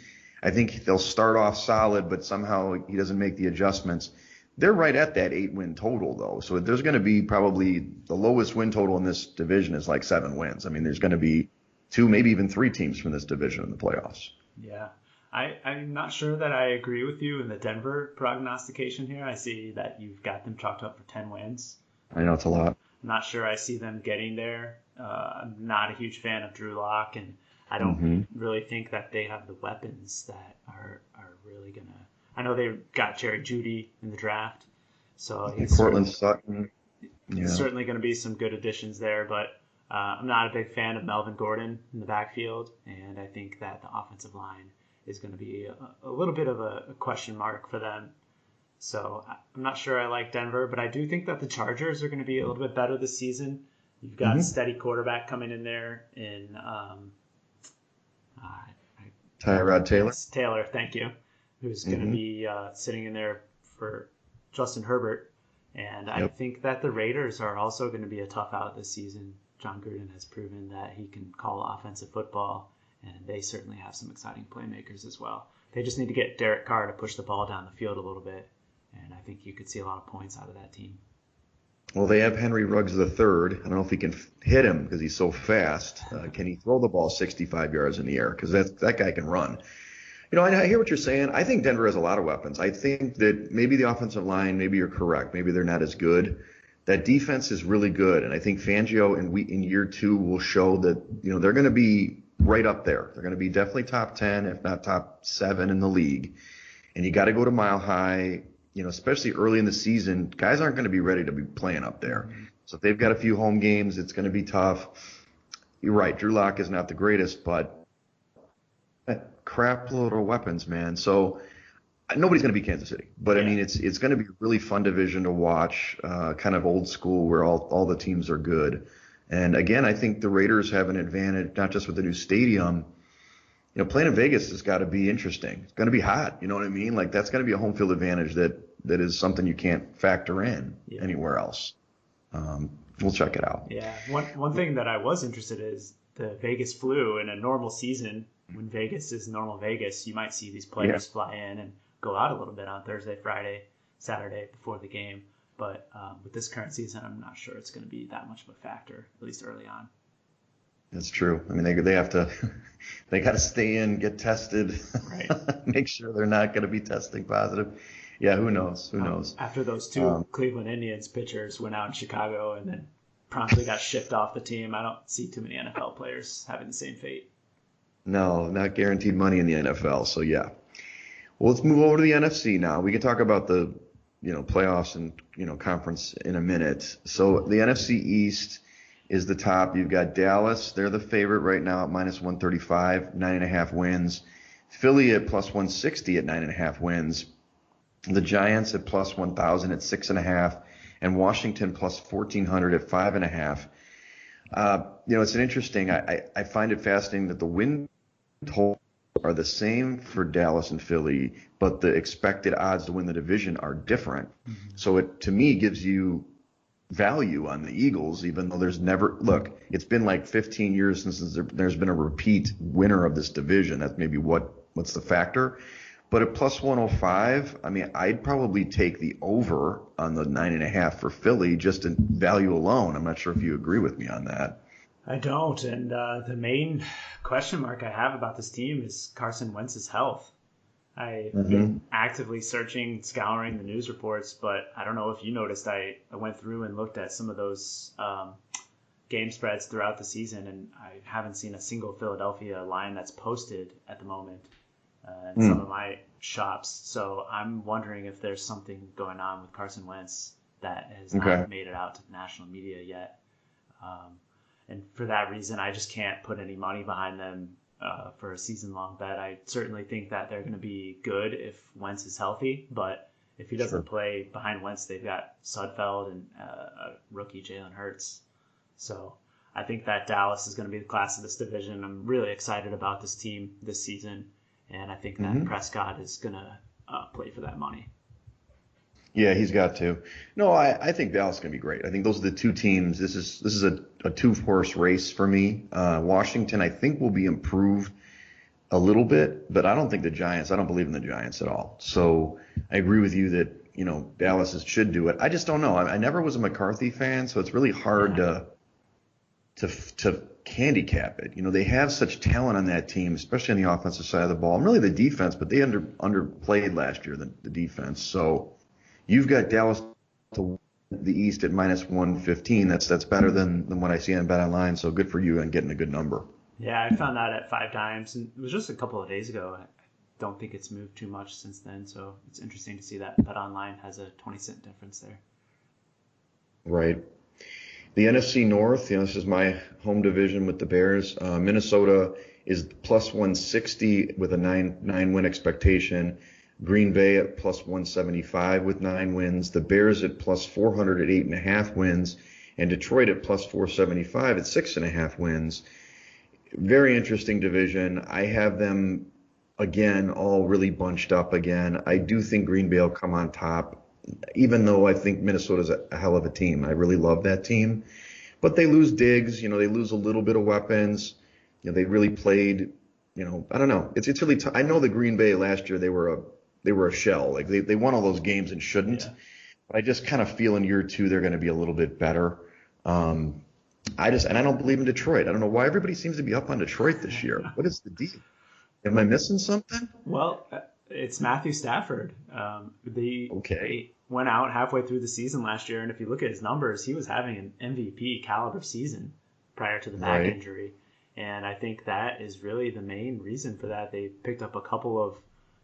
I think they'll start off solid, but somehow he doesn't make the adjustments. They're right at that 8-win total, though. So there's going to be probably the lowest win total in this division is like 7 wins. I mean, there's going to be 2, maybe even 3 teams from this division in the playoffs. Yeah. I'm not sure that I agree with you in the Denver prognostication here. I see that you've got them chalked up for 10 wins. I know it's a lot. I'm not sure I see them getting there. I'm not a huge fan of Drew Lock, and I don't really think that they have the weapons that are really going to – I know they got Jerry Jeudy in the draft, so Cortland Sutton. Yeah. Certainly going to be some good additions there, but I'm not a big fan of Melvin Gordon in the backfield, and I think that the offensive line – is going to be a little bit of a question mark for them. So I'm not sure I like Denver, but I do think that the Chargers are going to be a little bit better this season. You've got a steady quarterback coming in there in Tyrod Taylor. Yes, Taylor, thank you, who's going to be sitting in there for Justin Herbert. And I think that the Raiders are also going to be a tough out this season. John Gruden has proven that he can call offensive football. And they certainly have some exciting playmakers as well. They just need to get Derek Carr to push the ball down the field a little bit. And I think you could see a lot of points out of that team. Well, they have Henry Ruggs III. I don't know if he can hit him because he's so fast. Can he throw the ball 65 yards in the air? Because that guy can run. I hear what you're saying. I think Denver has a lot of weapons. I think that maybe the offensive line, maybe you're correct. Maybe they're not as good. That defense is really good. And I think Fangio in year 2 will show that, they're going to be right up there. They're going to be definitely top 10, if not top 7 in the league. And you got to go to Mile High, especially early in the season. Guys aren't going to be ready to be playing up there. So if they've got a few home games, it's going to be tough. You're right. Drew Lock is not the greatest, but a crap load of weapons, man. So nobody's going to beat Kansas City. But, I mean, it's going to be a really fun division to watch, kind of old school where all the teams are good. And again, I think the Raiders have an advantage, not just with the new stadium. Playing in Vegas has got to be interesting. It's going to be hot. You know what I mean? Like that's going to be a home field advantage that is something you can't factor in anywhere else. we'll check it out. Yeah. One thing that I was interested in is the Vegas flu. In a normal season, when Vegas is normal Vegas, you might see these players fly in and go out a little bit on Thursday, Friday, Saturday before the game. But with this current season, I'm not sure it's going to be that much of a factor, at least early on. That's true. I mean, they have to, they got to stay in, get tested, right. Make sure they're not going to be testing positive. Yeah, who knows? Who knows? After those two Cleveland Indians pitchers went out in Chicago and then promptly got shipped off the team, I don't see too many NFL players having the same fate. No, not guaranteed money in the NFL. So yeah. Well, let's move over to the NFC now. We can talk about the, playoffs and, conference in a minute. So the NFC East is the top. You've got Dallas. They're the favorite right now at minus 135, 9.5 wins. Philly at plus 160 at 9.5 wins. The Giants at plus 1,000 at 6.5, and Washington plus 1,400 at 5.5. It's an interesting. I find it fascinating that the win totals are the same for Dallas and Philly, but the expected odds to win the division are different. Mm-hmm. So it, to me, gives you value on the Eagles, even though there's never, look, it's been like 15 years since there's been a repeat winner of this division. That's maybe what's the factor. But at plus 105, I mean, I'd probably take the over on the 9.5 for Philly just in value alone. I'm not sure if you agree with me on that. I don't. And the main question mark I have about this team is Carson Wentz's health. I've been actively searching, scouring the news reports, but I don't know if you noticed, I went through and looked at some of those game spreads throughout the season, and I haven't seen a single Philadelphia line that's posted at the moment in some of my shops. So I'm wondering if there's something going on with Carson Wentz that has not made it out to the national media yet. And for that reason, I just can't put any money behind them for a season-long bet. I certainly think that they're going to be good if Wentz is healthy, but if he doesn't play behind Wentz, they've got Sudfeld and a rookie Jalen Hurts. So I think that Dallas is going to be the class of this division. I'm really excited about this team this season, and I think that Prescott is going to play for that money. Yeah, he's got to. No, I think Dallas is going to be great. I think those are the two teams. This is a two-horse race for me. Washington, I think, will be improved a little bit, but I don't think the Giants. I don't believe in the Giants at all. So I agree with you that Dallas should do it. I just don't know. I never was a McCarthy fan, so it's really hard to handicap it. They have such talent on that team, especially on the offensive side of the ball, and really the defense. But they underplayed last year, the defense. So you've got Dallas to win the East at minus 115. That's better than what I see on Bet Online. So good for you on getting a good number. Yeah, I found that at 5 times, and it was just a couple of days ago. I don't think it's moved too much since then. So it's interesting to see that Bet Online has a 20-cent difference there. Right. The NFC North, this is my home division with the Bears. Minnesota is plus 160 with a 9 win expectation. Green Bay at plus 175 with 9 wins. The Bears at plus 400 at 8.5 wins. And Detroit at plus 475 at 6.5 wins. Very interesting division. I have them, again, all really bunched up again. I do think Green Bay will come on top, even though I think Minnesota's a hell of a team. I really love that team. But they lose Diggs. They lose a little bit of weapons. They really played, I don't know. It's really I know the Green Bay last year, they were a shell. Like they won all those games and shouldn't. Yeah. But I just kind of feel in year 2 they're going to be a little bit better. I don't believe in Detroit. I don't know why everybody seems to be up on Detroit this year. What is the deal? Am I missing something? Well, it's Matthew Stafford. They went out halfway through the season last year, and if you look at his numbers, he was having an MVP caliber season prior to the back injury. And I think that is really the main reason for that. They picked up a couple of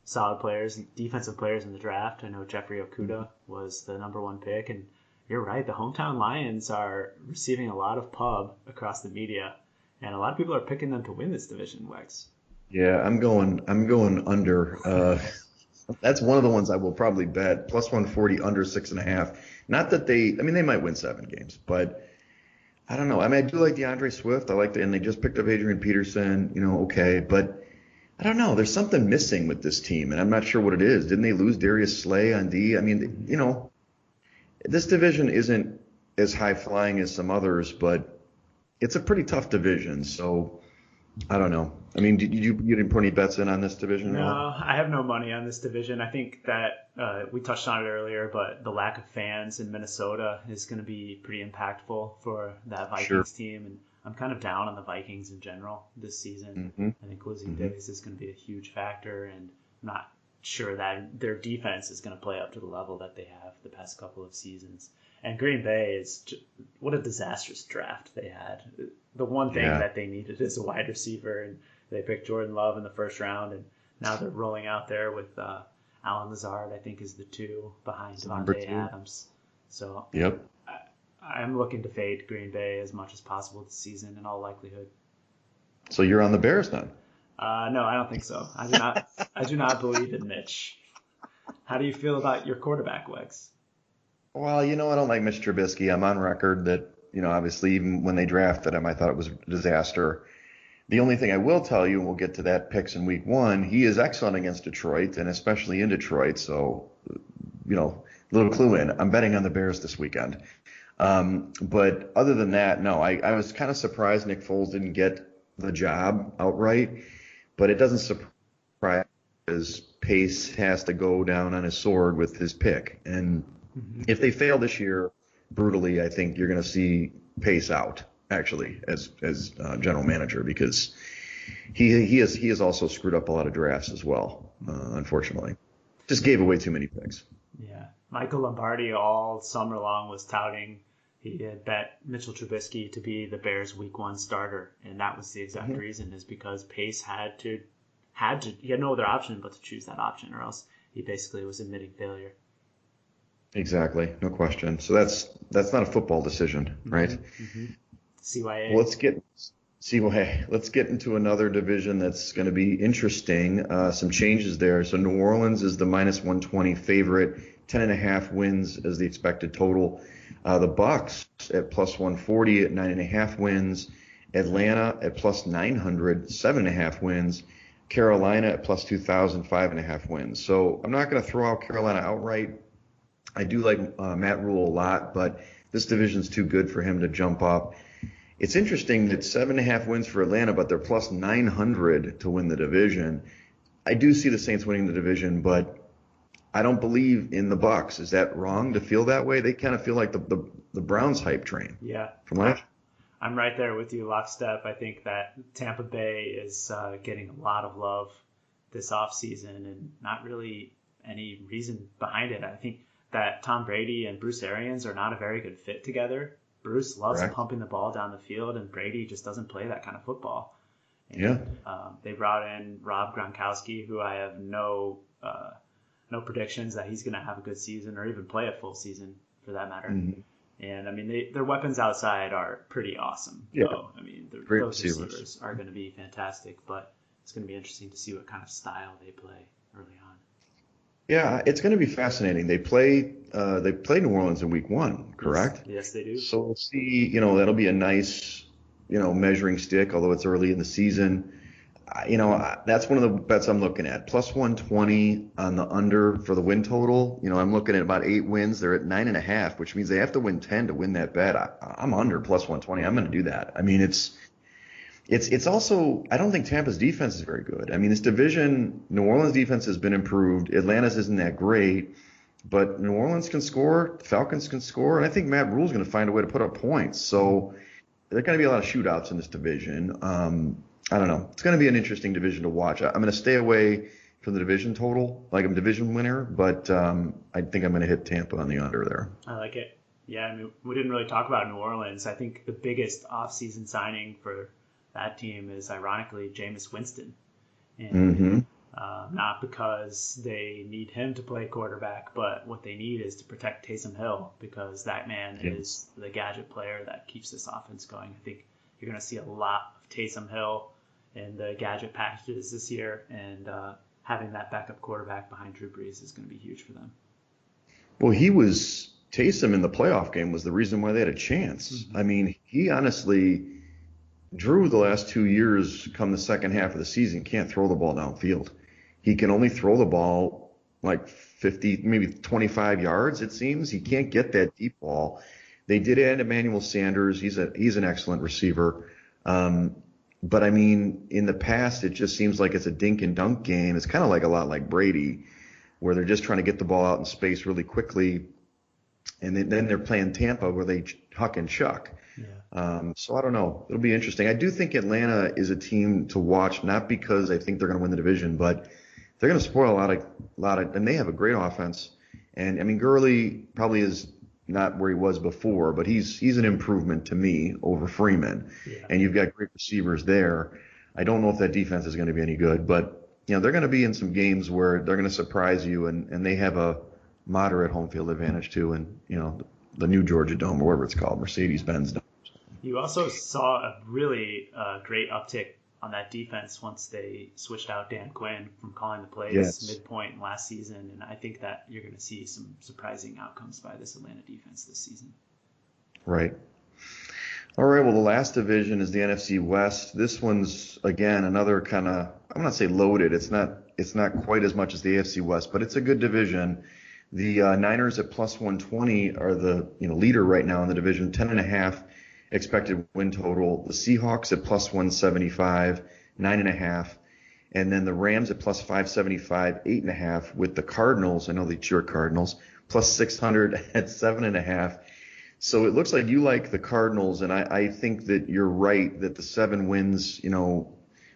solid players, defensive players in the draft. I know Jeffrey Okudah was the number 1 pick, and you're right. The hometown Lions are receiving a lot of pub across the media, and a lot of people are picking them to win this division, Wex. Yeah, I'm going under. That's one of the ones I will probably bet plus 140 under 6.5. Not that they might win 7 games, but I don't know. I do like DeAndre Swift. I like and they just picked up Adrian Peterson. But I don't know. There's something missing with this team, and I'm not sure what it is. Didn't they lose Darius Slay on D? This division isn't as high flying as some others, but it's a pretty tough division. So I don't know. I mean, you didn't put any bets in on this division at No, all? I have no money on this division. I think that we touched on it earlier, but the lack of fans in Minnesota is going to be pretty impactful for that Sure. Vikings team. And I'm kind of down on the Vikings in general this season. Mm-hmm. I think losing Mm-hmm. Diggs is going to be a huge factor, and I'm not sure that their defense is going to play up to the level that they have the past couple of seasons. And Green Bay what a disastrous draft they had. The one thing Yeah. that they needed is a wide receiver, and they picked Jordan Love in the first round, and now they're rolling out there with Alan Lazard, I think, is the two behind Number Devontae 2. Adams. So Yep. I'm looking to fade Green Bay as much as possible this season in all likelihood. So you're on the Bears then? No, I don't think so. I do not. I do not believe in Mitch. How do you feel about your quarterback, Wegs? Well, I don't like Mitch Trubisky. I'm on record that, obviously even when they drafted him, I thought it was a disaster. The only thing I will tell you, and we'll get to that picks in week 1, he is excellent against Detroit, and especially in Detroit. So, little clue in. I'm betting on the Bears this weekend. But other than that, no, I was kind of surprised Nick Foles didn't get the job outright, but it doesn't surprise because Pace has to go down on his sword with his pick. And if they fail this year brutally, I think you're going to see Pace out actually as general manager, because he has also screwed up a lot of drafts as well, unfortunately. Just gave away too many picks. Yeah. Michael Lombardi all summer long was touting he had bet Mitchell Trubisky to be the Bears week 1 starter, and that was the exact reason, is because Pace had to he had no other option but to choose that option, or else he basically was admitting failure. Exactly, no question. So that's not a football decision, right? Mm-hmm. CYA. Well, let's get into another division that's going to be interesting. Some changes there. So New Orleans is the -120 favorite, 10.5 wins as the expected total. The Bucks at +140 at 9.5 wins. Atlanta at +900, 7.5 wins. Carolina at +2,000, 5.5 wins. So I'm not going to throw out Carolina outright. I do like Matt Rule a lot, but this division's too good for him to jump up. It's interesting that 7.5 wins for Atlanta, but they're +900 to win the division. I do see the Saints winning the division, but I don't believe in the Bucks. Is that wrong to feel that way? They kind of feel like the Browns hype train. Yeah. From last. I'm right there with you, lockstep. I think that Tampa Bay is getting a lot of love this offseason, and not really any reason behind it. I think that Tom Brady and Bruce Arians are not a very good fit together. Bruce loves Correct. pumping the ball down the field, and Brady just doesn't play that kind of football. And, Yeah. They brought in Rob Gronkowski, who I have no predictions that he's going to have a good season or even play a full season for that matter. Mm-hmm. And I mean, their weapons outside are pretty awesome. Yeah. So, I mean, Great those receivers. receivers are going to be fantastic, but it's going to be interesting to see what kind of style they play early on. Yeah, it's going to be fascinating. They play New Orleans in week 1, correct? Yes, they do. So we'll see. That'll be a nice, measuring stick, although it's early in the season. That's one of the bets I'm looking at. +120 on the under for the win total. I'm looking at about 8 wins. They're at 9.5, which means they have to win 10 to win that bet. I'm under +120. I'm going to do that. I mean, it's also, I don't think Tampa's defense is very good. I mean, this division, New Orleans defense has been improved. Atlanta's isn't that great, but New Orleans can score. The Falcons can score, and I think Matt Rule's going to find a way to put up points. So there are going to be a lot of shootouts in this division. I don't know. It's going to be an interesting division to watch. I'm going to stay away from the division total, like I'm a division winner, but I think I'm going to hit Tampa on the under there. I like it. Yeah, I mean, we didn't really talk about New Orleans. I think the biggest offseason signing for that team is, ironically, Jameis Winston. And not because they need him to play quarterback, but what they need is to protect Taysom Hill, because that man is the gadget player that keeps this offense going. I think you're going to see a lot of Taysom Hill in the gadget packages this year, and having that backup quarterback behind Drew Brees is going to be huge for them. Well, Taysom in the playoff game was the reason why they had a chance. Mm-hmm. I mean, he honestly, Drew the last 2 years, come the second half of the season, can't throw the ball downfield. He can only throw the ball like 50, maybe 25 yards, it seems. He can't get that deep ball. They did add Emmanuel Sanders. He's an excellent receiver. But I mean, in the past, it just seems like it's a dink and dunk game. It's kind of like a lot like Brady, where they're just trying to get the ball out in space really quickly, and then they're playing Tampa where they huck and chuck. Yeah. So I don't know. It'll be interesting. I do think Atlanta is a team to watch, not because I think they're going to win the division, but they're going to spoil a lot of, and they have a great offense. And I mean, Gurley probably is not where he was before, but he's an improvement to me over Freeman. Yeah. And you've got great receivers there. I don't know if that defense is going to be any good, but they're going to be in some games where they're going to surprise you, and they have a moderate home field advantage too, and the new Georgia Dome or whatever it's called, Mercedes-Benz Dome. You also saw a really great uptick on that defense once they switched out Dan Quinn from calling the plays midpoint last season, and I think that you're going to see some surprising outcomes by this Atlanta defense this season. Right. All right, well, the last division is the NFC West. This one's, again, another kind of, I'm not say loaded. It's not quite as much as the AFC West, but it's a good division. The Niners at plus 120 are the leader right now in the division, 10.5 expected win total. The Seahawks at plus 175, 9.5. And then the Rams at plus 575, 8.5, with the Cardinals, I know they cheer Cardinals, plus 600 at 7.5. So it looks like you like the Cardinals, and I think that you're right that the 7 wins,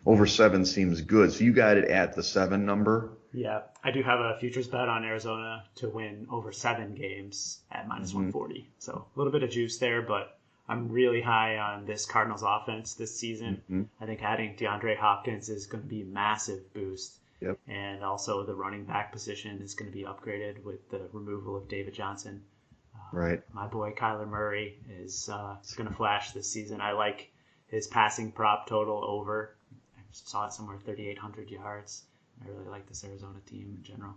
over 7 seems good. So you got it at the 7 number. Yeah, I do have a futures bet on Arizona to win over 7 games at minus 140. So a little bit of juice there, but I'm really high on this Cardinals offense this season. Mm-hmm. I think adding DeAndre Hopkins is going to be a massive boost. Yep. And also the running back position is going to be upgraded with the removal of David Johnson. Right. My boy Kyler Murray is going to flash this season. I like his passing prop total over. I saw it somewhere 3,800 yards. I really like this Arizona team in general.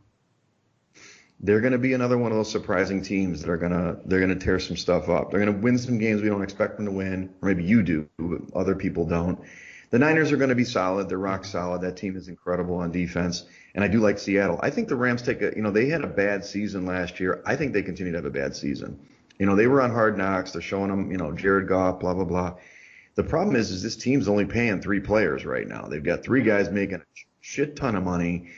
They're going to be another one of those surprising teams that they're going to tear some stuff up. They're going to win some games we don't expect them to win, or maybe you do, but other people don't. The Niners are going to be solid. They're rock solid. That team is incredible on defense. And I do like Seattle. I think the Rams they had a bad season last year. I think they continue to have a bad season. They were on Hard Knocks. They're showing them, Jared Goff, blah, blah, blah. The problem is this team's only paying 3 players right now. They've got 3 guys making a shit ton of money,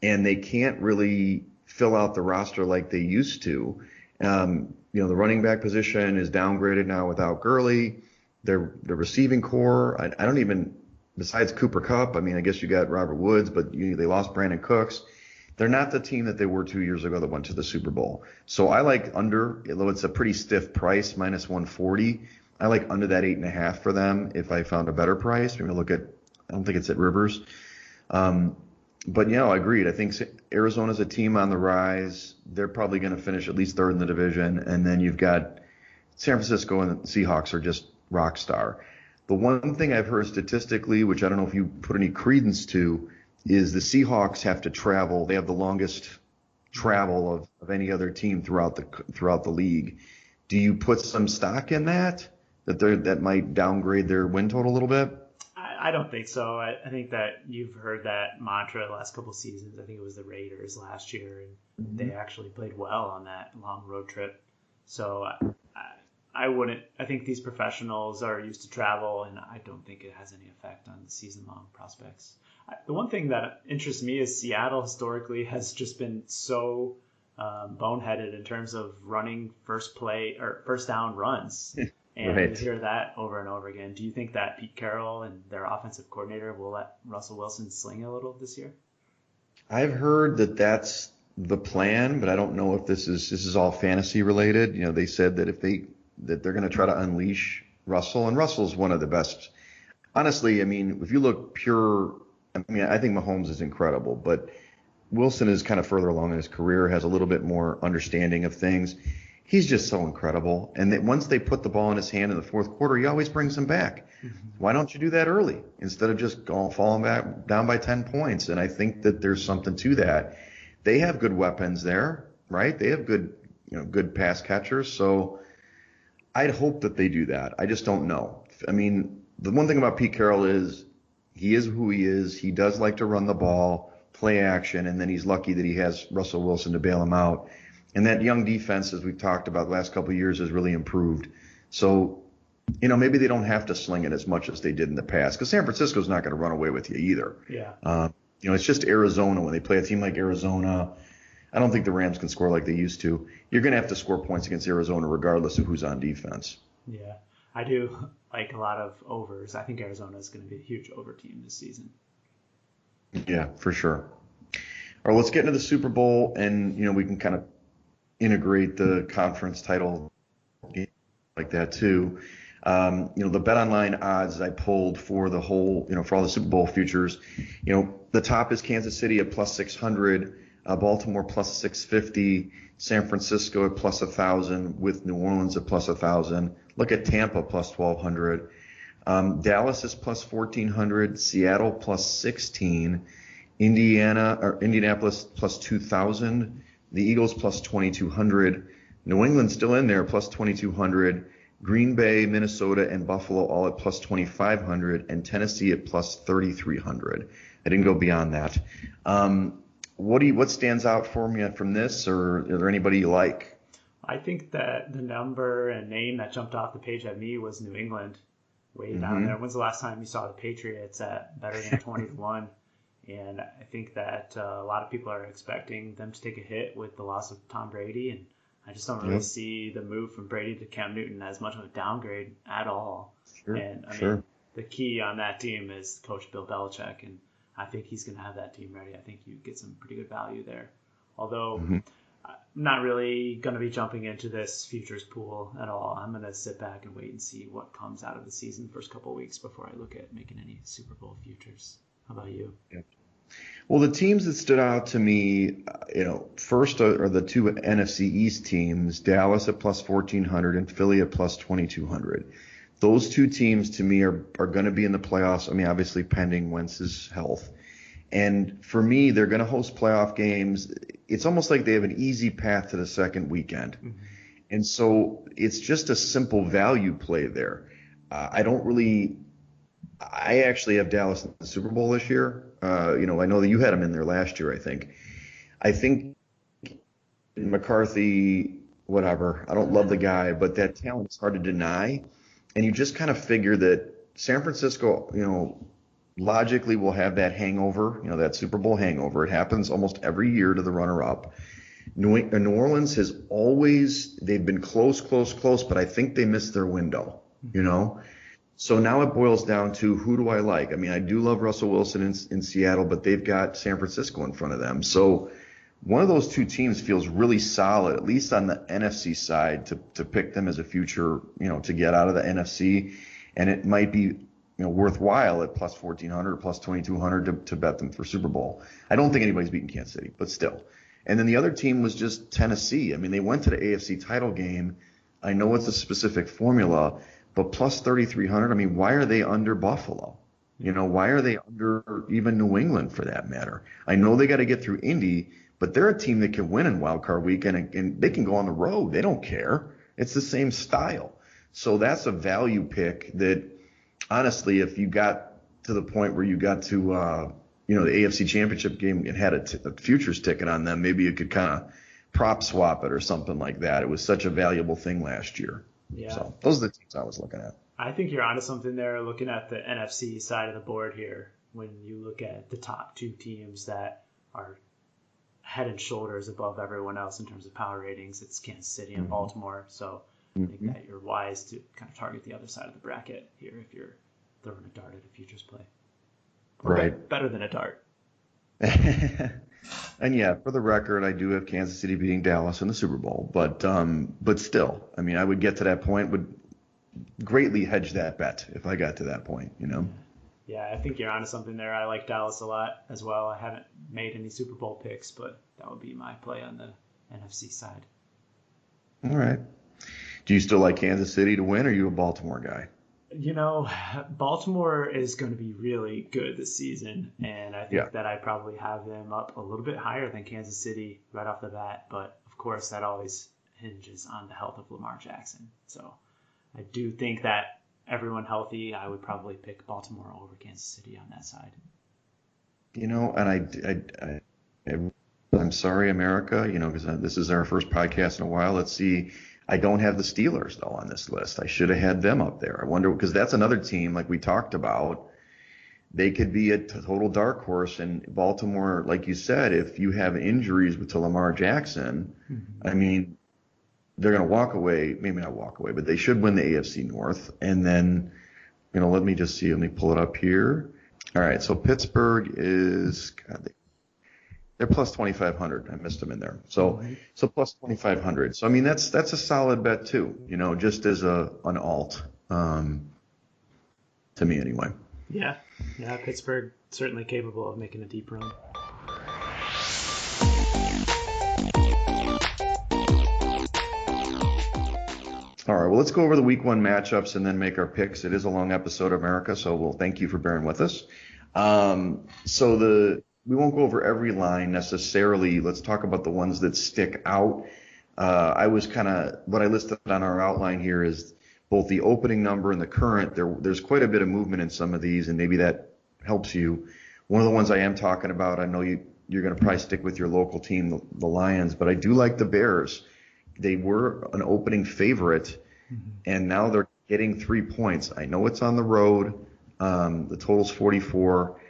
and they can't really fill out the roster like they used to. The running back position is downgraded now without Gurley. The receiving core, I don't even, besides Cooper Kupp, I guess you got Robert Woods, but they lost Brandon Cooks. They're not the team that they were 2 years ago that went to the Super Bowl. So I like under, although it's a pretty stiff price, minus 140. I like under that 8.5 for them if I found a better price. Maybe I don't think it's at Rivers. But I agreed. I think Arizona's a team on the rise. They're probably going to finish at least 3rd in the division. And then you've got San Francisco and the Seahawks are just rock star. The one thing I've heard statistically, which I don't know if you put any credence to, is the Seahawks have to travel. They have the longest travel of any other team throughout the league. Do you put some stock in that might downgrade their win total a little bit? I don't think so. I think that you've heard that mantra the last couple of seasons. I think it was the Raiders last year, and they actually played well on that long road trip. So I wouldn't. I think these professionals are used to travel, and I don't think it has any effect on the season-long prospects. The one thing that interests me is Seattle historically has just been so boneheaded in terms of running first down runs. And right. You hear that over and over again. Do you think that Pete Carroll and their offensive coordinator will let Russell Wilson sling a little this year? I've heard that that's the plan, but I don't know if this is all fantasy related. They said that they're going to try to unleash Russell, and Russell's one of the best. Honestly, if you look pure, I think Mahomes is incredible, but Wilson is kind of further along in his career, has a little bit more understanding of things. He's just so incredible. And that once they put the ball in his hand in the fourth quarter, he always brings them back. Mm-hmm. Why don't you do that early instead of just falling back down by 10 points? And I think that there's something to that. They have good weapons there, right? They have good pass catchers. So I'd hope that they do that. I just don't know. The one thing about Pete Carroll is he is who he is. He does like to run the ball, play action, and then he's lucky that he has Russell Wilson to bail him out. And that young defense, as we've talked about the last couple of years, has really improved. So, maybe they don't have to sling it as much as they did in the past, because San Francisco's not going to run away with you either. Yeah. It's just Arizona. When they play a team like Arizona, I don't think the Rams can score like they used to. You're going to have to score points against Arizona regardless of who's on defense. Yeah. I do like a lot of overs. I think Arizona is going to be a huge over team this season. Yeah, for sure. All right, let's get into the Super Bowl, and we can kind of integrate the conference title like that too. The Bet Online odds I pulled for the whole, for all the Super Bowl futures, the top is Kansas City at plus 600, Baltimore plus 650, San Francisco at plus 1,000, with New Orleans at plus 1,000. Look at Tampa plus 1,200. Dallas is plus 1,400, Seattle plus 16, Indianapolis plus 2,000, the Eagles plus 2,200, New England still in there plus 2,200, Green Bay, Minnesota, and Buffalo all at plus 2,500, and Tennessee at plus 3,300. I didn't go beyond that. What stands out for me from this, or is there anybody you like? I think that the number and name that jumped off the page at me was New England, way down there. When's the last time you saw the Patriots at better than 20-1? And I think that a lot of people are expecting them to take a hit with the loss of Tom Brady, and I just don't really see the move from Brady to Cam Newton as much of a downgrade at all. Sure, and I mean, the key on that team is Coach Bill Belichick, and I think he's going to have that team ready. I think you get some pretty good value there. Although I'm not really going to be jumping into this futures pool at all. I'm going to sit back and wait and see what comes out of the season the first couple of weeks before I look at making any Super Bowl futures. How about you? Yeah. Well, the teams that stood out to me, first are the two NFC East teams, Dallas at plus 1,400 and Philly at plus 2,200. Those two teams to me are going to be in the playoffs. I mean, obviously pending Wentz's health. And for me, they're going to host playoff games. It's almost like they have an easy path to the second weekend. Mm-hmm. And so it's just a simple value play there. I actually have Dallas in the Super Bowl this year. I know that you had them in there last year, I think McCarthy, whatever, I don't love the guy, but that talent is hard to deny. And you just kind of figure that San Francisco, logically will have that hangover, that Super Bowl hangover. It happens almost every year to the runner-up. New Orleans they've been close, but I think they missed their window, So now it boils down to, who do I like? I mean, I do love Russell Wilson in Seattle, but they've got San Francisco in front of them. So one of those two teams feels really solid, at least on the NFC side, to pick them as a future, to get out of the NFC. And it might be, worthwhile at plus 1,400 or plus 2,200 to bet them for Super Bowl. I don't think anybody's beaten Kansas City, but still. And then the other team was just Tennessee. I mean, they went to the AFC title game. I know it's a specific formula, but plus 3,300, I mean, why are they under Buffalo? Why are they under even New England for that matter? I know they got to get through Indy, but they're a team that can win in Wild Card Weekend, and they can go on the road. They don't care. It's the same style. So that's a value pick that, honestly, if you got to the point where you got to, the AFC Championship game and had a futures ticket on them, maybe you could kind of prop swap it or something like that. It was such a valuable thing last year. Yeah. So those are the teams I was looking at. I think you're onto something there, looking at the NFC side of the board here. When you look at the top two teams that are head and shoulders above everyone else in terms of power ratings, it's Kansas City and Baltimore. So I think that you're wise to kind of target the other side of the bracket here if you're throwing a dart at a futures play. Or right. Better than a dart. And yeah, for the record, I do have Kansas City beating Dallas in the Super Bowl, but still, I mean, I would get to that point, would greatly hedge that bet if I got to that point, Yeah, I think you're onto something there. I like Dallas a lot as well. I haven't made any Super Bowl picks, but that would be my play on the NFC side. All right. Do you still like Kansas City to win, or are you a Baltimore guy? Baltimore is going to be really good this season, and I think that I probably have them up a little bit higher than Kansas City right off the bat. But, of course, that always hinges on the health of Lamar Jackson. So I do think that everyone healthy, I would probably pick Baltimore over Kansas City on that side. And I'm I'm sorry, America, because this is our first podcast in a while. Let's see. I don't have the Steelers, though, on this list. I should have had them up there. I wonder, because that's another team, like we talked about. They could be a total dark horse. And Baltimore, like you said, if you have injuries to Lamar Jackson, I mean, they're going to walk away. Maybe not walk away, but they should win the AFC North. And then, let me just see. Let me pull it up here. All right, so Pittsburgh is, God, they're plus 2,500. I missed them in there. So plus 2,500. So I mean that's a solid bet too. Just as an alt, to me anyway. Yeah, Pittsburgh certainly capable of making a deep run. All right, well, let's go over the week 1 matchups and then make our picks. It is a long episode, America, so we'll thank you for bearing with us. We won't go over every line necessarily. Let's talk about the ones that stick out. What I listed on our outline here is both the opening number and the current. There's quite a bit of movement in some of these, and maybe that helps you. One of the ones I am talking about, I know you're going to probably stick with your local team, the Lions, but I do like the Bears. They were an opening favorite, and now they're getting 3 points. I know it's on the road. The total's 44.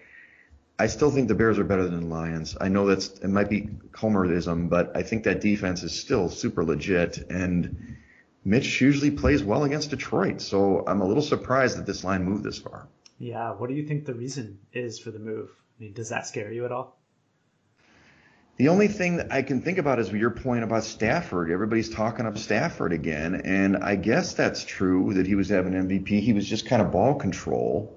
I still think the Bears are better than the Lions. I know it might be Comerism, but I think that defense is still super legit, and Mitch usually plays well against Detroit, so I'm a little surprised that this line moved this far. Yeah, what do you think the reason is for the move? I mean, does that scare you at all? The only thing that I can think about is your point about Stafford. Everybody's talking up Stafford again, and I guess that's true that he was having MVP. He was just kind of ball control.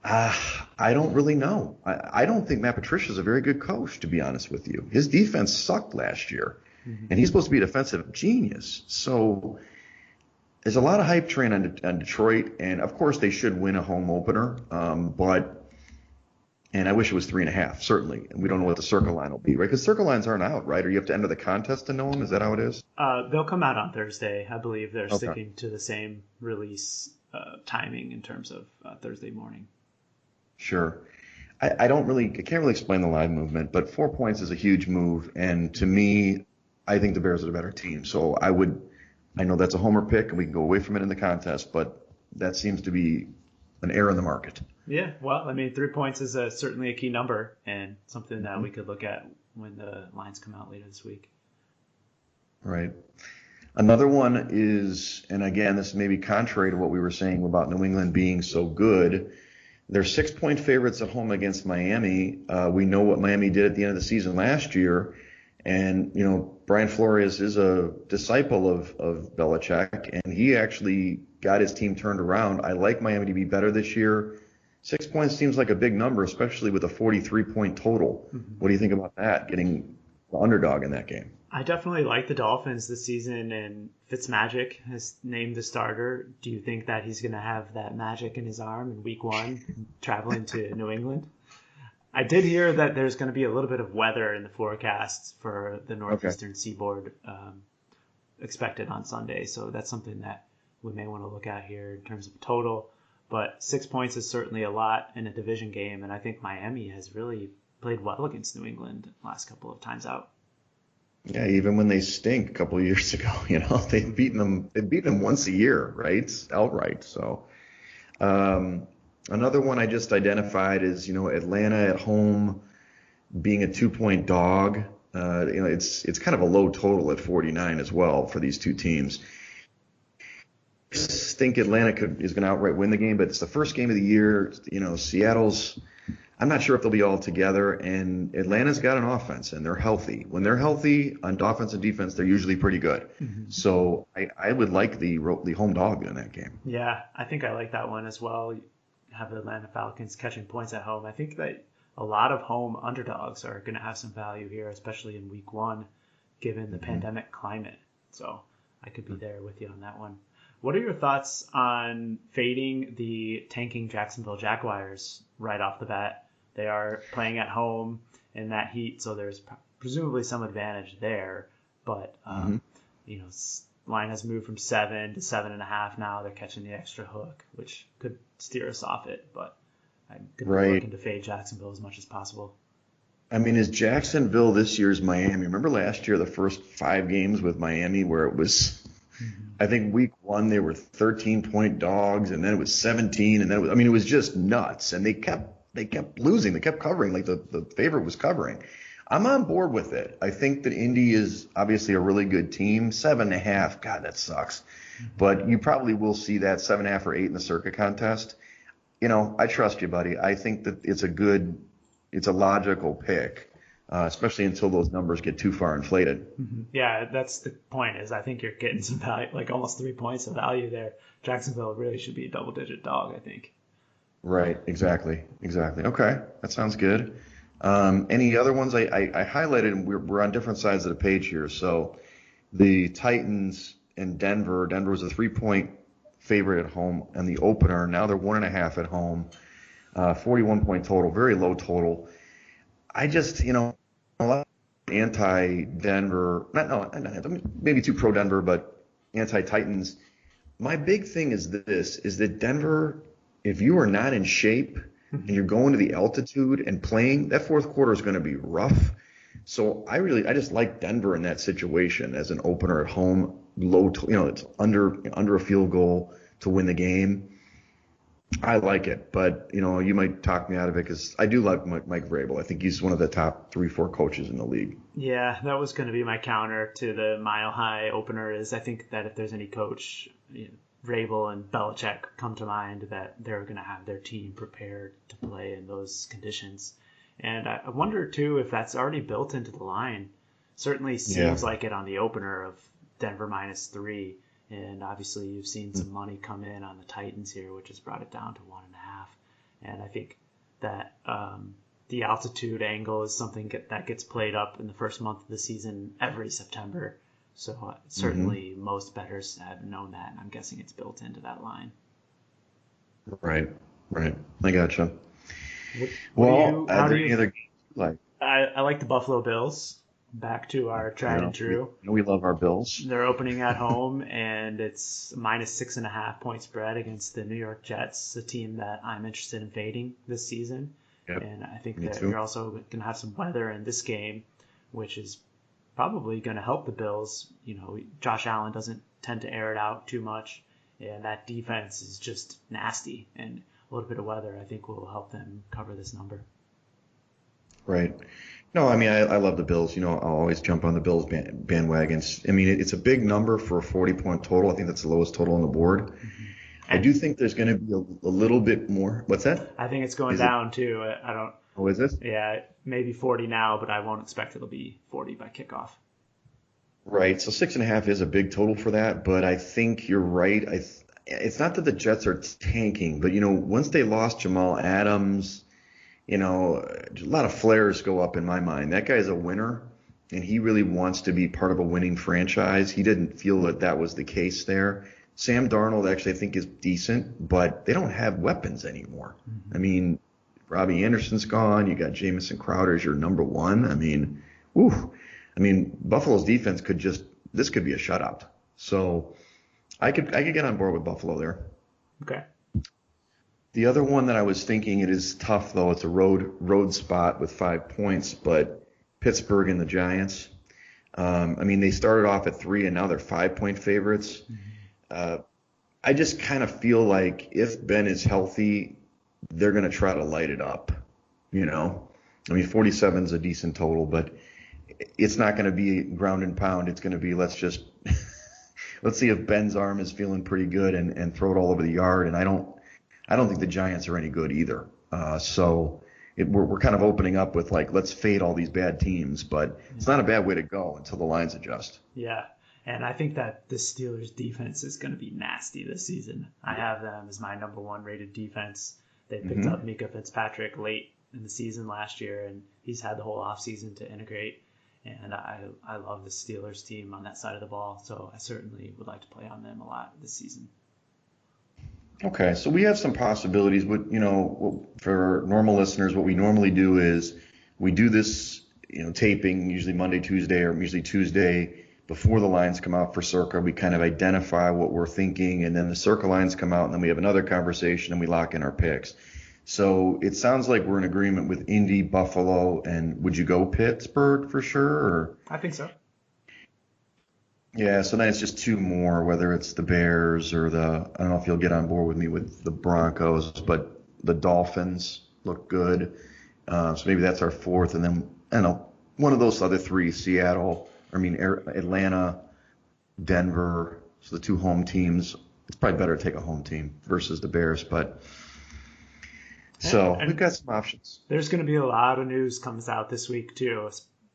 I don't really know. I don't think Matt Patricia's a very good coach, to be honest with you. His defense sucked last year, and he's supposed to be a defensive genius. So there's a lot of hype train on Detroit, and of course they should win a home opener. And I wish it was 3.5, certainly. And we don't know what the circle line will be, right? Because circle lines aren't out, right? Or you have to enter the contest to know them? Is that how it is? They'll come out on Thursday. I believe they're sticking to the same release timing in terms of Thursday morning. Sure. I can't really explain the line movement, but 4 points is a huge move. And to me, I think the Bears are the better team. So I know that's a homer pick and we can go away from it in the contest, but that seems to be an error in the market. Yeah, well, I mean, 3 points is certainly a key number and something that we could look at when the lines come out later this week. Right. Another one is, and again, this may be contrary to what we were saying about New England being so good. They're 6-point favorites at home against Miami. We know what Miami did at the end of the season last year. And, Brian Flores is a disciple of Belichick, and he actually got his team turned around. I like Miami to be better this year. 6 points seems like a big number, especially with a 43-point total. What do you think about that, getting the underdog in that game? I definitely like the Dolphins this season, and Fitzmagic has named the starter. Do you think that he's going to have that magic in his arm in week 1 traveling to New England? I did hear that there's going to be a little bit of weather in the forecasts for the northeastern seaboard expected on Sunday, so that's something that we may want to look at here in terms of total. But 6 points is certainly a lot in a division game, and I think Miami has really played well against New England the last couple of times out. Yeah, even when they stink a couple of years ago, they've beaten them once a year, right? Outright. So another one I just identified is, Atlanta at home being a 2-point dog. It's kind of a low total at 49 as well for these two teams. I think Atlanta is going to outright win the game, but it's the first game of the year. Seattle's, I'm not sure if they'll be all together, and Atlanta's got an offense, and they're healthy. When they're healthy on offense and defense, they're usually pretty good. So I would like the home dog in that game. Yeah, I think I like that one as well. Have the Atlanta Falcons catching points at home. I think that a lot of home underdogs are going to have some value here, especially in week 1, given the pandemic climate. So I could be there with you on that one. What are your thoughts on fading the tanking Jacksonville Jaguars right off the bat? They are playing at home in that heat, so there's presumably some advantage there. But, line has moved from 7 to 7.5 now. They're catching the extra hook, which could steer us off it. But I'm going to be looking to fade Jacksonville as much as possible. I mean, is Jacksonville this year's Miami? Remember last year, the first 5 games with Miami where it was, I think week 1 they were 13-point dogs, and then it was 17, and then it was just nuts. And they kept losing, they kept covering, like the favorite was covering. I'm on board with it. I think that Indy is obviously a really good team. 7.5, God, that sucks. But you probably will see that 7.5 or 8 in the circuit contest. I trust you, buddy. I think that it's a logical pick, especially until those numbers get too far inflated. Yeah, that's the point. Is I think you're getting some value, like almost 3 points of value there. Jacksonville really should be a double-digit dog, I think. Right, exactly. Okay, that sounds good. Any other ones I highlighted, and we're on different sides of the page here. So the Titans and Denver. Denver was a 3-point favorite at home and the opener. Now they're 1.5 at home. 41-point total, very low total. I just, a lot of anti-Denver, maybe too pro-Denver, but anti-Titans. My big thing is that Denver, if you are not in shape and you're going to the altitude and playing, that fourth quarter is going to be rough. So I just like Denver in that situation as an opener at home, it's under a field goal to win the game. I like it, but you might talk me out of it because I do like Mike Vrabel. I think he's one of the top 3-4 coaches in the league. Yeah, that was going to be my counter to the Mile High opener. Is I think that if there's any coach, Vrabel and Belichick come to mind, that they're going to have their team prepared to play in those conditions. And I wonder too if that's already built into the line. Certainly seems like it on the opener of Denver -3. And obviously you've seen some money come in on the Titans here, which has brought it down to 1.5. And I think that the altitude angle is something that gets played up in the first month of the season every September. So certainly most bettors have known that, and I'm guessing it's built into that line. Right. I gotcha. How do you any other games you like? I like the Buffalo Bills. Back to our tried and true. We love our Bills. They're opening at home, and it's -6.5 point spread against the New York Jets, a team that I'm interested in fading this season. Yep. And I think that you're also going to have some weather in this game, which is probably going to help the Bills. Josh Allen doesn't tend to air it out too much, and that defense is just nasty. And a little bit of weather, I think, will help them cover this number. Right. No, I mean, I love the Bills. I'll always jump on the Bills bandwagons. I mean, it's a big number for a 40-point total. I think that's the lowest total on the board. I do think there's going to be a little bit more. What's that? I think it's going down, too. I don't. Oh, is it? Yeah, maybe 40 now, but I won't expect it'll be 40 by kickoff. Right. So 6.5 is a big total for that, but I think you're right. It's not that the Jets are tanking, but, once they lost Jamal Adams, a lot of flares go up in my mind. That guy's a winner, and he really wants to be part of a winning franchise. He didn't feel that was the case there. Sam Darnold actually I think is decent, but they don't have weapons anymore. I mean, Robbie Anderson's gone. You got Jamison Crowder as your number one. I mean, Buffalo's defense could be a shutout. So I could get on board with Buffalo there. Okay. The other one that I was thinking, it is tough though. It's a road spot with 5 points, but Pittsburgh and the Giants. They started off at 3 and now they're 5-point favorites. I just kind of feel like if Ben is healthy, they're going to try to light it up. 47 is a decent total, but it's not going to be ground and pound. It's going to be let's see if Ben's arm is feeling pretty good and throw it all over the yard. And I don't think the Giants are any good either. We're kind of opening up with let's fade all these bad teams, but it's not a bad way to go until the lines adjust. Yeah, and I think that the Steelers defense is going to be nasty this season. I have them as my number 1 rated defense. They picked up Mika Fitzpatrick late in the season last year, and he's had the whole offseason to integrate. And I love the Steelers team on that side of the ball, so I certainly would like to play on them a lot this season. Okay, so we have some possibilities. For normal listeners, what we normally do is we do this, taping usually Monday, Tuesday, or usually Tuesday before the lines come out for Circa. We kind of identify what we're thinking, and then the Circa lines come out, and then we have another conversation, and we lock in our picks. So it sounds like we're in agreement with Indy, Buffalo, and would you go Pittsburgh for sure? Or I think so. yeah, so then it's just two more, whether it's the Bears or I don't know if you'll get on board with me with the Broncos, but the Dolphins look good. So maybe that's our fourth, and then I don't know, one of those other three, Atlanta, Denver, so the two home teams. It's probably better to take a home team versus the Bears, but so we've And got some options. there's going to be a lot of news comes out this week too.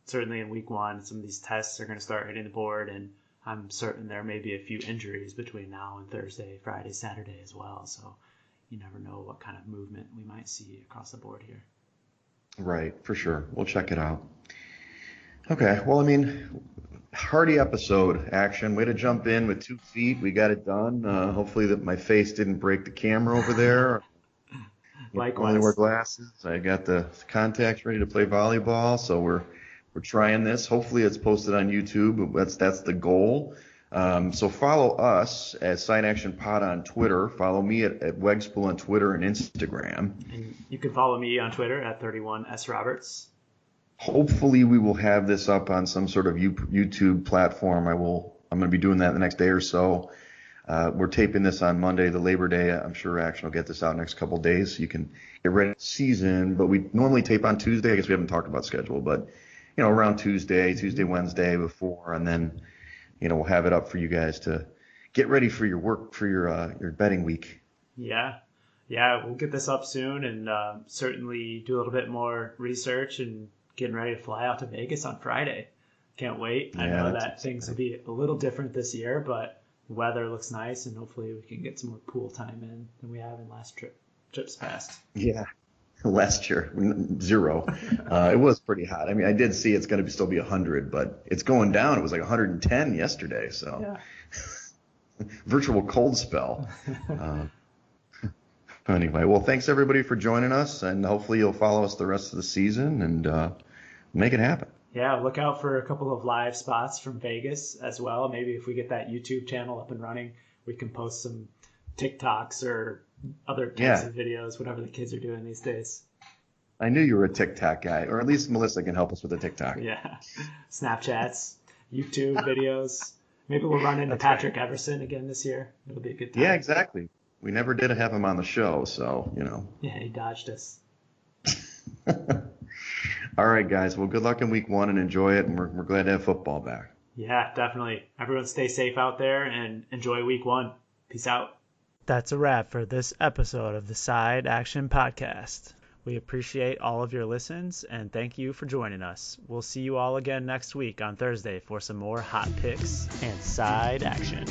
Certainly in week one, some of these tests are going to start hitting the board, and I'm certain there may be a few injuries between now and Thursday, Friday, Saturday as well. So you never know what kind of movement we might see across the board here. Right, for sure. We'll check it out. Okay, well, I mean, hearty episode, Action. Way to jump in with 2 feet. We got it done. Hopefully that my face didn't break the camera over there. I only wear Likewise. glasses. I got the contacts ready to play volleyball, so we're trying this. Hopefully it's posted on YouTube. That's the goal. So follow us at Side Action Pod on Twitter. Follow me at Wegspool on Twitter and Instagram. And you can follow me on Twitter at 31sroberts. Hopefully we will have this up on some sort of YouTube platform. I'm going to be doing that the next day or so. We're taping this on Monday, the Labor Day. I'm sure Action will get this out next couple of days so you can get ready for the season. But we normally tape on Tuesday. I guess we haven't talked about schedule, but around Tuesday, Wednesday before, and then we'll have it up for you guys to get ready for your work for your betting week. Yeah. We'll get this up soon, and certainly do a little bit more research and getting ready to fly out to Vegas on Friday. Can't wait. I know that things will be a little different this year, but the weather looks nice, and hopefully we can get some more pool time in than we have in trips past. Yeah. Last year, 0. It was pretty hot. I mean, I did see it's going to still be 100, but it's going down. It was like 110 yesterday, so Yeah. virtual cold spell. Anyway, well, thanks everybody for joining us, and hopefully you'll follow us the rest of the season and make it happen. Yeah, look out for a couple of live spots from Vegas as well. Maybe if we get that YouTube channel up and running, we can post some TikToks or other types of videos, whatever the kids are doing these days. I knew you were a TikTok guy, or at least Melissa can help us with the TikTok. Yeah, Snapchats, YouTube videos. Maybe we'll run into Patrick Everson again this year. It'll be a good time. Yeah, exactly. We never did have him on the show, so, Yeah, he dodged us. All right, guys. Well, good luck in week 1 and enjoy it, and we're glad to have football back. Yeah, definitely. Everyone stay safe out there and enjoy week 1. Peace out. That's a wrap for this episode of the Side Action Podcast. We appreciate all of your listens and thank you for joining us. We'll see you all again next week on Thursday for some more hot picks and side action.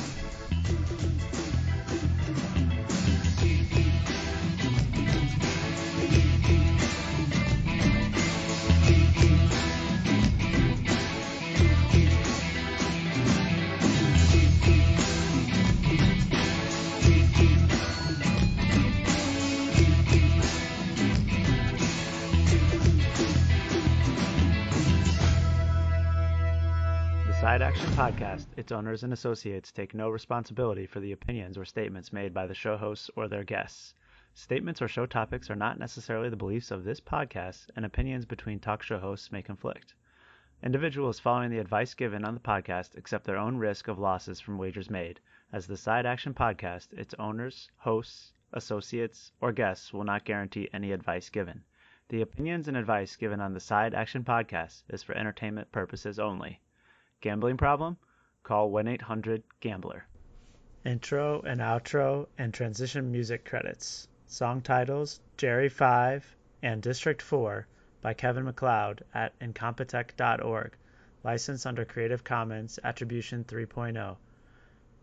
Side Action Podcast, its owners and associates take no responsibility for the opinions or statements made by the show hosts or their guests. Statements or show topics are not necessarily the beliefs of this podcast, and opinions between talk show hosts may conflict. Individuals following the advice given on the podcast accept their own risk of losses from wagers made, as the Side Action Podcast, its owners, hosts, associates, or guests will not guarantee any advice given. The opinions and advice given on the Side Action Podcast is for entertainment purposes only. Gambling problem? Call 1-800-GAMBLER. Intro and outro and transition music credits. Song titles Jerry 5 and District 4 by Kevin MacLeod at incompetech.org. Licensed under Creative Commons Attribution 3.0.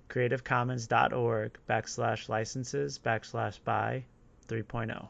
creativecommons.org/licenses/by 3.0.